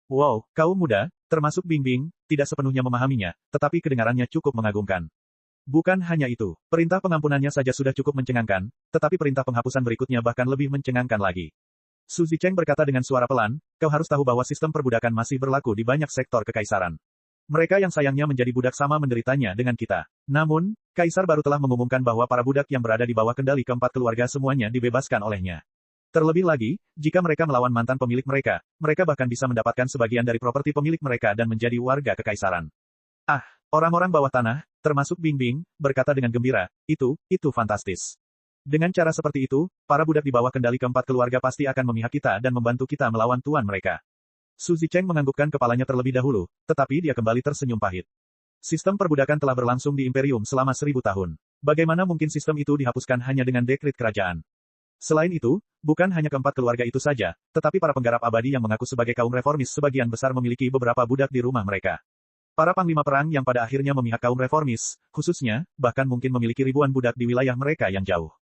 Wow, kaum muda, termasuk Bing Bing, tidak sepenuhnya memahaminya, tetapi kedengarannya cukup mengagumkan. Bukan hanya itu, perintah pengampunannya saja sudah cukup mencengangkan, tetapi perintah penghapusan berikutnya bahkan lebih mencengangkan lagi. Su Zicheng berkata dengan suara pelan, kau harus tahu bahwa sistem perbudakan masih berlaku di banyak sektor kekaisaran. Mereka yang sayangnya menjadi budak sama menderitanya dengan kita. Namun, kaisar baru telah mengumumkan bahwa para budak yang berada di bawah kendali keempat keluarga semuanya dibebaskan olehnya. Terlebih lagi, jika mereka melawan mantan pemilik mereka, mereka bahkan bisa mendapatkan sebagian dari properti pemilik mereka dan menjadi warga kekaisaran. Ah, orang-orang bawah tanah, termasuk Bing Bing, berkata dengan gembira, itu fantastis. Dengan cara seperti itu, para budak di bawah kendali keempat keluarga pasti akan memihak kita dan membantu kita melawan tuan mereka. Su Zicheng menganggukkan kepalanya terlebih dahulu, tetapi dia kembali tersenyum pahit. Sistem perbudakan telah berlangsung di Imperium selama 1000 tahun. Bagaimana mungkin sistem itu dihapuskan hanya dengan dekret kerajaan? Selain itu, bukan hanya keempat keluarga itu saja, tetapi para penggarap abadi yang mengaku sebagai kaum reformis sebagian besar memiliki beberapa budak di rumah mereka. Para panglima perang yang pada akhirnya memihak kaum reformis, khususnya, bahkan mungkin memiliki ribuan budak di wilayah mereka yang jauh.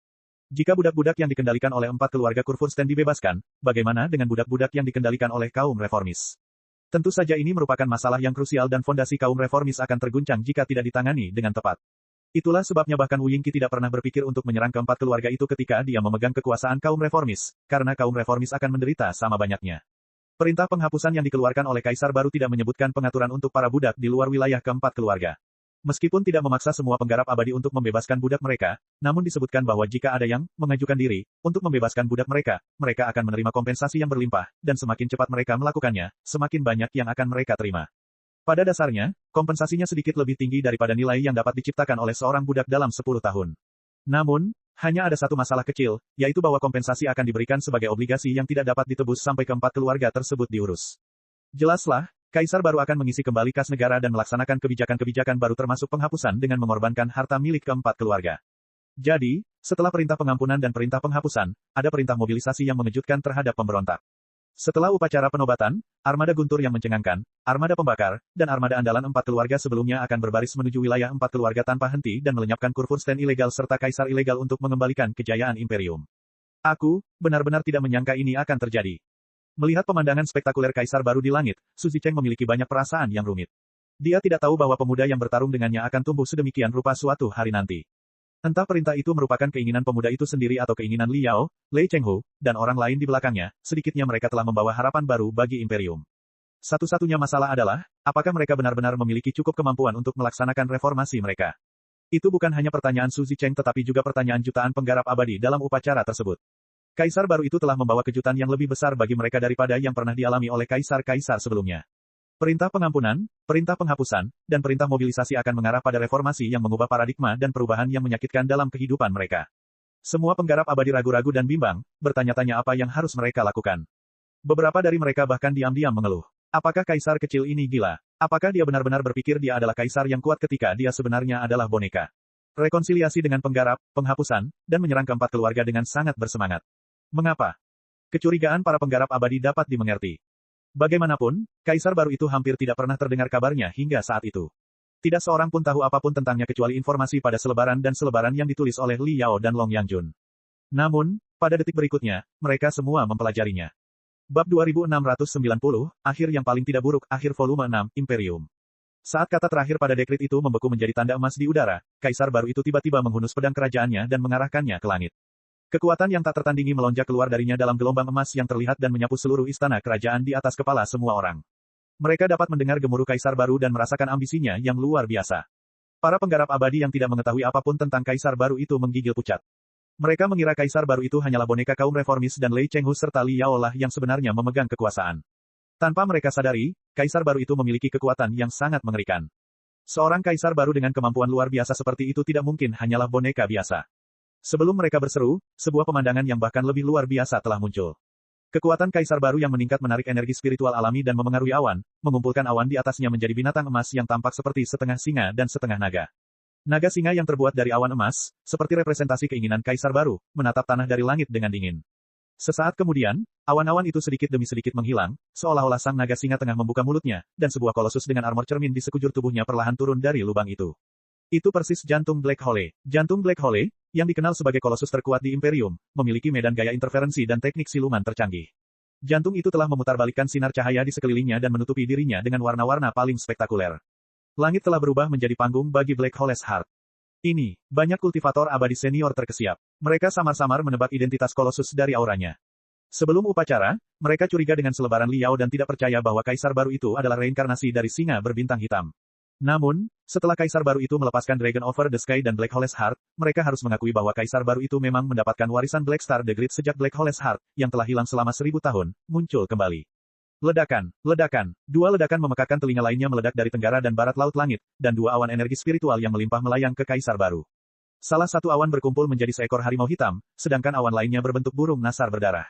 Jika budak-budak yang dikendalikan oleh empat keluarga Kurfürsten dibebaskan, bagaimana dengan budak-budak yang dikendalikan oleh kaum reformis? Tentu saja ini merupakan masalah yang krusial dan fondasi kaum reformis akan terguncang jika tidak ditangani dengan tepat. Itulah sebabnya bahkan Wu Yingqi tidak pernah berpikir untuk menyerang keempat keluarga itu ketika dia memegang kekuasaan kaum reformis, karena kaum reformis akan menderita sama banyaknya. Perintah penghapusan yang dikeluarkan oleh Kaisar Baru tidak menyebutkan pengaturan untuk para budak di luar wilayah keempat keluarga. Meskipun tidak memaksa semua penggarap abadi untuk membebaskan budak mereka, namun disebutkan bahwa jika ada yang mengajukan diri untuk membebaskan budak mereka, mereka akan menerima kompensasi yang berlimpah, dan semakin cepat mereka melakukannya, semakin banyak yang akan mereka terima. Pada dasarnya, kompensasinya sedikit lebih tinggi daripada nilai yang dapat diciptakan oleh seorang budak dalam 10 tahun. Namun, hanya ada satu masalah kecil, yaitu bahwa kompensasi akan diberikan sebagai obligasi yang tidak dapat ditebus sampai keempat keluarga tersebut diurus. Jelaslah, Kaisar Baru akan mengisi kembali kas negara dan melaksanakan kebijakan-kebijakan baru termasuk penghapusan dengan mengorbankan harta milik keempat keluarga. Jadi, setelah perintah pengampunan dan perintah penghapusan, ada perintah mobilisasi yang mengejutkan terhadap pemberontak. Setelah upacara penobatan, armada guntur yang mencengangkan, armada pembakar, dan armada andalan empat keluarga sebelumnya akan berbaris menuju wilayah empat keluarga tanpa henti dan melenyapkan Kurfürsten ilegal serta kaisar ilegal untuk mengembalikan kejayaan imperium. Aku, benar-benar tidak menyangka ini akan terjadi. Melihat pemandangan spektakuler Kaisar Baru di langit, Su Zicheng memiliki banyak perasaan yang rumit. Dia tidak tahu bahwa pemuda yang bertarung dengannya akan tumbuh sedemikian rupa suatu hari nanti. Entah perintah itu merupakan keinginan pemuda itu sendiri atau keinginan Liao, Lei Chenghu, dan orang lain di belakangnya, sedikitnya mereka telah membawa harapan baru bagi Imperium. Satu-satunya masalah adalah, apakah mereka benar-benar memiliki cukup kemampuan untuk melaksanakan reformasi mereka? Itu bukan hanya pertanyaan Su Zicheng tetapi juga pertanyaan jutaan penggarap abadi dalam upacara tersebut. Kaisar Baru itu telah membawa kejutan yang lebih besar bagi mereka daripada yang pernah dialami oleh kaisar-kaisar sebelumnya. Perintah pengampunan, perintah penghapusan, dan perintah mobilisasi akan mengarah pada reformasi yang mengubah paradigma dan perubahan yang menyakitkan dalam kehidupan mereka. Semua penggarap abadi ragu-ragu dan bimbang, bertanya-tanya apa yang harus mereka lakukan. Beberapa dari mereka bahkan diam-diam mengeluh. Apakah kaisar kecil ini gila? Apakah dia benar-benar berpikir dia adalah kaisar yang kuat ketika dia sebenarnya adalah boneka? Rekonsiliasi dengan penggarap, penghapusan, dan menyerang keempat keluarga dengan sangat bersemangat. Mengapa? Kecurigaan para penggarap abadi dapat dimengerti. Bagaimanapun, Kaisar Baru itu hampir tidak pernah terdengar kabarnya hingga saat itu. Tidak seorang pun tahu apapun tentangnya kecuali informasi pada selebaran dan selebaran yang ditulis oleh Li Yao dan Long Yangjun. Namun, pada detik berikutnya, mereka semua mempelajarinya. Bab 2690, Akhir yang paling tidak buruk, Akhir volume 6, Imperium. Saat kata terakhir pada dekret itu membeku menjadi tanda emas di udara, Kaisar Baru itu tiba-tiba menghunus pedang kerajaannya dan mengarahkannya ke langit. Kekuatan yang tak tertandingi melonjak keluar darinya dalam gelombang emas yang terlihat dan menyapu seluruh istana kerajaan di atas kepala semua orang. Mereka dapat mendengar gemuruh Kaisar Baru dan merasakan ambisinya yang luar biasa. Para penggarap abadi yang tidak mengetahui apapun tentang Kaisar Baru itu menggigil pucat. Mereka mengira Kaisar Baru itu hanyalah boneka kaum reformis dan Lei Chenghu serta Li Yao lah yang sebenarnya memegang kekuasaan. Tanpa mereka sadari, Kaisar Baru itu memiliki kekuatan yang sangat mengerikan. Seorang Kaisar Baru dengan kemampuan luar biasa seperti itu tidak mungkin hanyalah boneka biasa. Sebelum mereka berseru, sebuah pemandangan yang bahkan lebih luar biasa telah muncul. Kekuatan Kaisar Baru yang meningkat menarik energi spiritual alami dan memengaruhi awan, mengumpulkan awan di atasnya menjadi binatang emas yang tampak seperti setengah singa dan setengah naga. Naga singa yang terbuat dari awan emas, seperti representasi keinginan Kaisar Baru, menatap tanah dari langit dengan dingin. Sesaat kemudian, awan-awan itu sedikit demi sedikit menghilang, seolah-olah sang naga singa tengah membuka mulutnya, dan sebuah kolosus dengan armor cermin di sekujur tubuhnya perlahan turun dari lubang itu. Itu persis jantung Black Hole. Jantung Black Hole, yang dikenal sebagai kolosus terkuat di Imperium, memiliki medan gaya interferensi dan teknik siluman tercanggih. Jantung itu telah memutarbalikkan sinar cahaya di sekelilingnya dan menutupi dirinya dengan warna-warna paling spektakuler. Langit telah berubah menjadi panggung bagi Black Hole's Heart. Ini, banyak kultivator abadi senior terkesiap. Mereka samar-samar menebak identitas kolosus dari auranya. Sebelum upacara, mereka curiga dengan selebaran Li Yao dan tidak percaya bahwa Kaisar Baru itu adalah reinkarnasi dari singa berbintang hitam. Namun, setelah Kaisar Baru itu melepaskan Dragon Over the Sky dan Black Hole's Heart, mereka harus mengakui bahwa Kaisar Baru itu memang mendapatkan warisan Black Star the Great sejak Black Hole's Heart, yang telah hilang selama 1000 tahun, muncul kembali. Ledakan, ledakan. Dua ledakan memekakkan telinga lainnya meledak dari tenggara dan barat laut langit, dan dua awan energi spiritual yang melimpah melayang ke Kaisar Baru. Salah satu awan berkumpul menjadi seekor harimau hitam, sedangkan awan lainnya berbentuk burung nasar berdarah.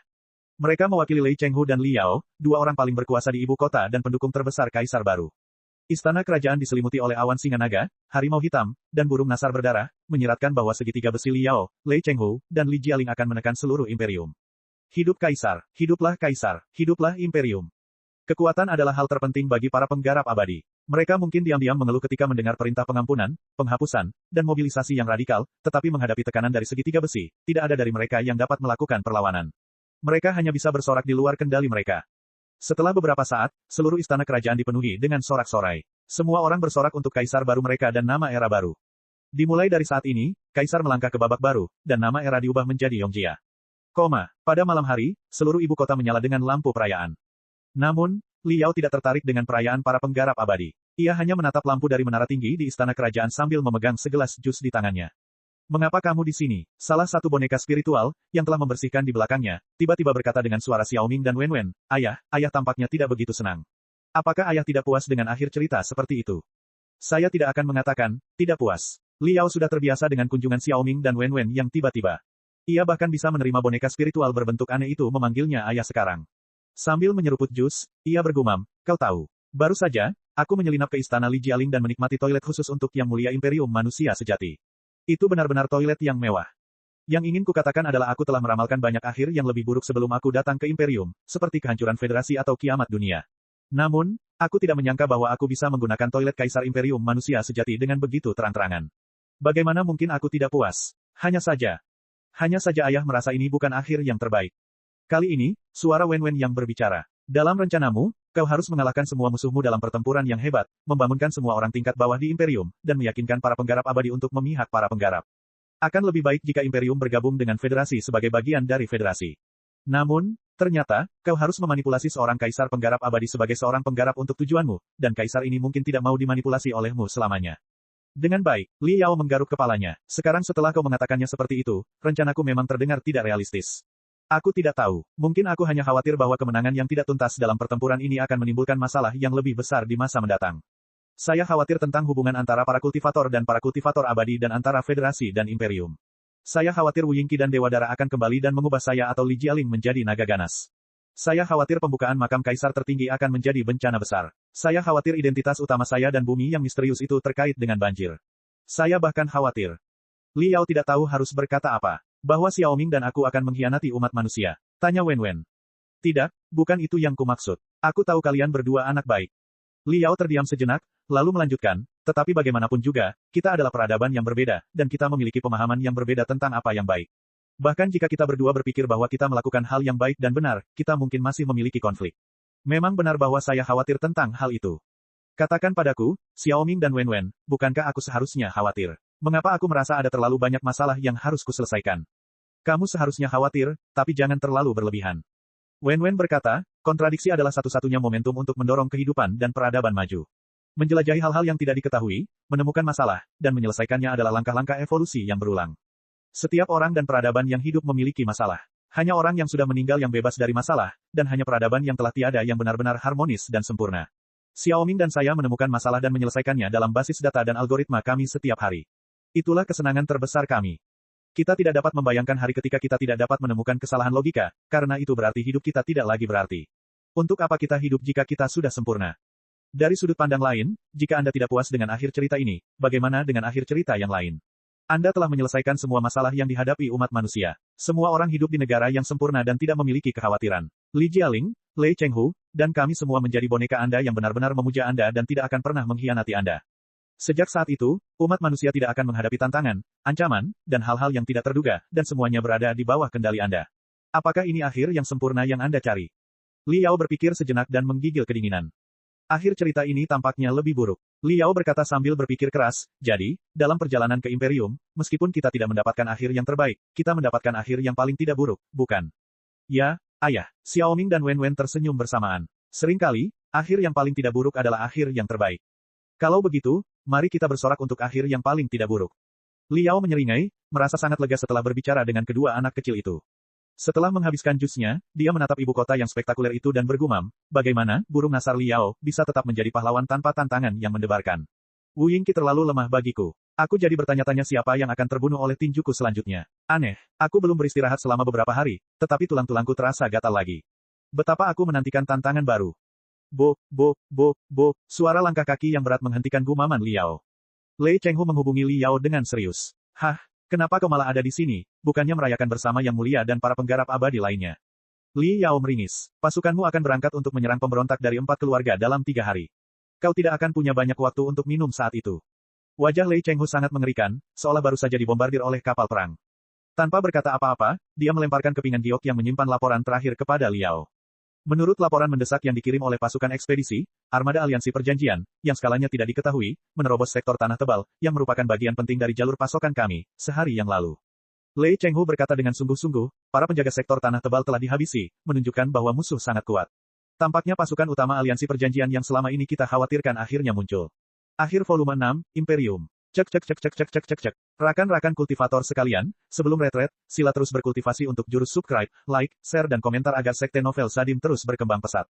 Mereka mewakili Lei Chenghu dan Li Yao, dua orang paling berkuasa di ibu kota dan pendukung terbesar Kaisar Baru. Istana kerajaan diselimuti oleh awan singa naga, harimau hitam, dan burung nasar berdarah, menyiratkan bahwa segitiga besi Liao, Lei Chenghu, dan Li Jialing akan menekan seluruh imperium. Hidup Kaisar, hiduplah Kaisar, hiduplah imperium. Kekuatan adalah hal terpenting bagi para penggarap abadi. Mereka mungkin diam-diam mengeluh ketika mendengar perintah pengampunan, penghapusan, dan mobilisasi yang radikal, tetapi menghadapi tekanan dari segitiga besi, tidak ada dari mereka yang dapat melakukan perlawanan. Mereka hanya bisa bersorak di luar kendali mereka. Setelah beberapa saat, seluruh istana kerajaan dipenuhi dengan sorak-sorai. Semua orang bersorak untuk kaisar baru mereka dan nama era baru. Dimulai dari saat ini, kaisar melangkah ke babak baru, dan nama era diubah menjadi Yongjia. Pada malam hari, seluruh ibu kota menyala dengan lampu perayaan. Namun, Liao tidak tertarik dengan perayaan para penggarap abadi. Ia hanya menatap lampu dari menara tinggi di istana kerajaan sambil memegang segelas jus di tangannya. Mengapa kamu di sini? Salah satu boneka spiritual, yang telah membersihkan di belakangnya, tiba-tiba berkata dengan suara Xiaoming dan Wenwen, ayah tampaknya tidak begitu senang. Apakah ayah tidak puas dengan akhir cerita seperti itu? Saya tidak akan mengatakan, tidak puas. Liao sudah terbiasa dengan kunjungan Xiaoming dan Wenwen yang tiba-tiba. Ia bahkan bisa menerima boneka spiritual berbentuk aneh itu memanggilnya ayah sekarang. Sambil menyeruput jus, ia bergumam, kau tahu. Baru saja, aku menyelinap ke istana Li Jialing dan menikmati toilet khusus untuk Yang Mulia Imperium Manusia Sejati. Itu benar-benar toilet yang mewah. Yang ingin kukatakan adalah aku telah meramalkan banyak akhir yang lebih buruk sebelum aku datang ke Imperium, seperti kehancuran federasi atau kiamat dunia. Namun, aku tidak menyangka bahwa aku bisa menggunakan toilet Kaisar Imperium Manusia Sejati dengan begitu terang-terangan. Bagaimana mungkin aku tidak puas? Hanya saja ayah merasa ini bukan akhir yang terbaik. Kali ini, suara Wenwen yang berbicara. Dalam rencanamu, kau harus mengalahkan semua musuhmu dalam pertempuran yang hebat, membangunkan semua orang tingkat bawah di Imperium, dan meyakinkan para penggarap abadi untuk memihak para penggarap. Akan lebih baik jika Imperium bergabung dengan Federasi sebagai bagian dari Federasi. Namun, ternyata, kau harus memanipulasi seorang kaisar penggarap abadi sebagai seorang penggarap untuk tujuanmu, dan kaisar ini mungkin tidak mau dimanipulasi olehmu selamanya. Dengan baik, Li Yao menggaruk kepalanya. Sekarang setelah kau mengatakannya seperti itu, rencanaku memang terdengar tidak realistis. Aku tidak tahu. Mungkin aku hanya khawatir bahwa kemenangan yang tidak tuntas dalam pertempuran ini akan menimbulkan masalah yang lebih besar di masa mendatang. Saya khawatir tentang hubungan antara para kultivator dan para kultivator abadi dan antara federasi dan imperium. Saya khawatir Wu Yingqi dan Dewa Dara akan kembali dan mengubah saya atau Li Jialing menjadi naga ganas. Saya khawatir pembukaan makam kaisar tertinggi akan menjadi bencana besar. Saya khawatir identitas utama saya dan bumi yang misterius itu terkait dengan banjir. Saya bahkan khawatir. Li Yao tidak tahu harus berkata apa. Bahwa Xiaoming dan aku akan mengkhianati umat manusia. Tanya Wenwen. Tidak, bukan itu yang kumaksud. Aku tahu kalian berdua anak baik. Li Yao terdiam sejenak, lalu melanjutkan, tetapi bagaimanapun juga, kita adalah peradaban yang berbeda, dan kita memiliki pemahaman yang berbeda tentang apa yang baik. Bahkan jika kita berdua berpikir bahwa kita melakukan hal yang baik dan benar, kita mungkin masih memiliki konflik. Memang benar bahwa saya khawatir tentang hal itu. Katakan padaku, Xiaoming dan Wenwen, bukankah aku seharusnya khawatir? Mengapa aku merasa ada terlalu banyak masalah yang harus kuselesaikan? Kamu seharusnya khawatir, tapi jangan terlalu berlebihan. Wenwen berkata, kontradiksi adalah satu-satunya momentum untuk mendorong kehidupan dan peradaban maju. Menjelajahi hal-hal yang tidak diketahui, menemukan masalah, dan menyelesaikannya adalah langkah-langkah evolusi yang berulang. Setiap orang dan peradaban yang hidup memiliki masalah. Hanya orang yang sudah meninggal yang bebas dari masalah, dan hanya peradaban yang telah tiada yang benar-benar harmonis dan sempurna. Xiaoming dan saya menemukan masalah dan menyelesaikannya dalam basis data dan algoritma kami setiap hari. Itulah kesenangan terbesar kami. Kita tidak dapat membayangkan hari ketika kita tidak dapat menemukan kesalahan logika, karena itu berarti hidup kita tidak lagi berarti. Untuk apa kita hidup jika kita sudah sempurna? Dari sudut pandang lain, jika Anda tidak puas dengan akhir cerita ini, bagaimana dengan akhir cerita yang lain? Anda telah menyelesaikan semua masalah yang dihadapi umat manusia. Semua orang hidup di negara yang sempurna dan tidak memiliki kekhawatiran. Li Jialing, Lei Chenghu, dan kami semua menjadi boneka Anda yang benar-benar memuja Anda dan tidak akan pernah mengkhianati Anda. Sejak saat itu, umat manusia tidak akan menghadapi tantangan, ancaman, dan hal-hal yang tidak terduga, dan semuanya berada di bawah kendali Anda. Apakah ini akhir yang sempurna yang Anda cari? Li Yao berpikir sejenak dan menggigil kedinginan. Akhir cerita ini tampaknya lebih buruk. Li Yao berkata sambil berpikir keras, jadi, dalam perjalanan ke Imperium, meskipun kita tidak mendapatkan akhir yang terbaik, kita mendapatkan akhir yang paling tidak buruk, bukan? Ya, ayah. Xiaoming dan Wenwen tersenyum bersamaan. Seringkali, akhir yang paling tidak buruk adalah akhir yang terbaik. Kalau begitu, mari kita bersorak untuk akhir yang paling tidak buruk. Li Yao menyeringai, merasa sangat lega setelah berbicara dengan kedua anak kecil itu. Setelah menghabiskan jusnya, dia menatap ibu kota yang spektakuler itu dan bergumam, bagaimana, burung nasar Li Yao, bisa tetap menjadi pahlawan tanpa tantangan yang mendebarkan. Wu Yingqi terlalu lemah bagiku. Aku jadi bertanya-tanya siapa yang akan terbunuh oleh tinjuku selanjutnya. Aneh, aku belum beristirahat selama beberapa hari, tetapi tulang-tulangku terasa gatal lagi. Betapa aku menantikan tantangan baru. Suara langkah kaki yang berat menghentikan gumaman Liao. Lei Chenghu menghubungi Liao dengan serius. Hah, kenapa kau malah ada di sini, bukannya merayakan bersama Yang Mulia dan para penggarap abadi lainnya? Liao meringis. Pasukanmu akan berangkat untuk menyerang pemberontak dari 4 keluarga dalam 3 hari. Kau tidak akan punya banyak waktu untuk minum saat itu. Wajah Lei Chenghu sangat mengerikan, seolah baru saja dibombardir oleh kapal perang. Tanpa berkata apa-apa, dia melemparkan kepingan giok yang menyimpan laporan terakhir kepada Liao. Menurut laporan mendesak yang dikirim oleh pasukan ekspedisi, armada aliansi perjanjian, yang skalanya tidak diketahui, menerobos sektor tanah tebal, yang merupakan bagian penting dari jalur pasokan kami, sehari yang lalu. Lei Chenghu berkata dengan sungguh-sungguh, para penjaga sektor tanah tebal telah dihabisi, menunjukkan bahwa musuh sangat kuat. Tampaknya pasukan utama aliansi perjanjian yang selama ini kita khawatirkan akhirnya muncul. Akhir volume 6, Imperium. Cek. Rakan-rakan kultivator sekalian, sebelum retret, sila terus berkultivasi untuk jurus subscribe, like, share dan komentar agar sekte novel Sadim terus berkembang pesat.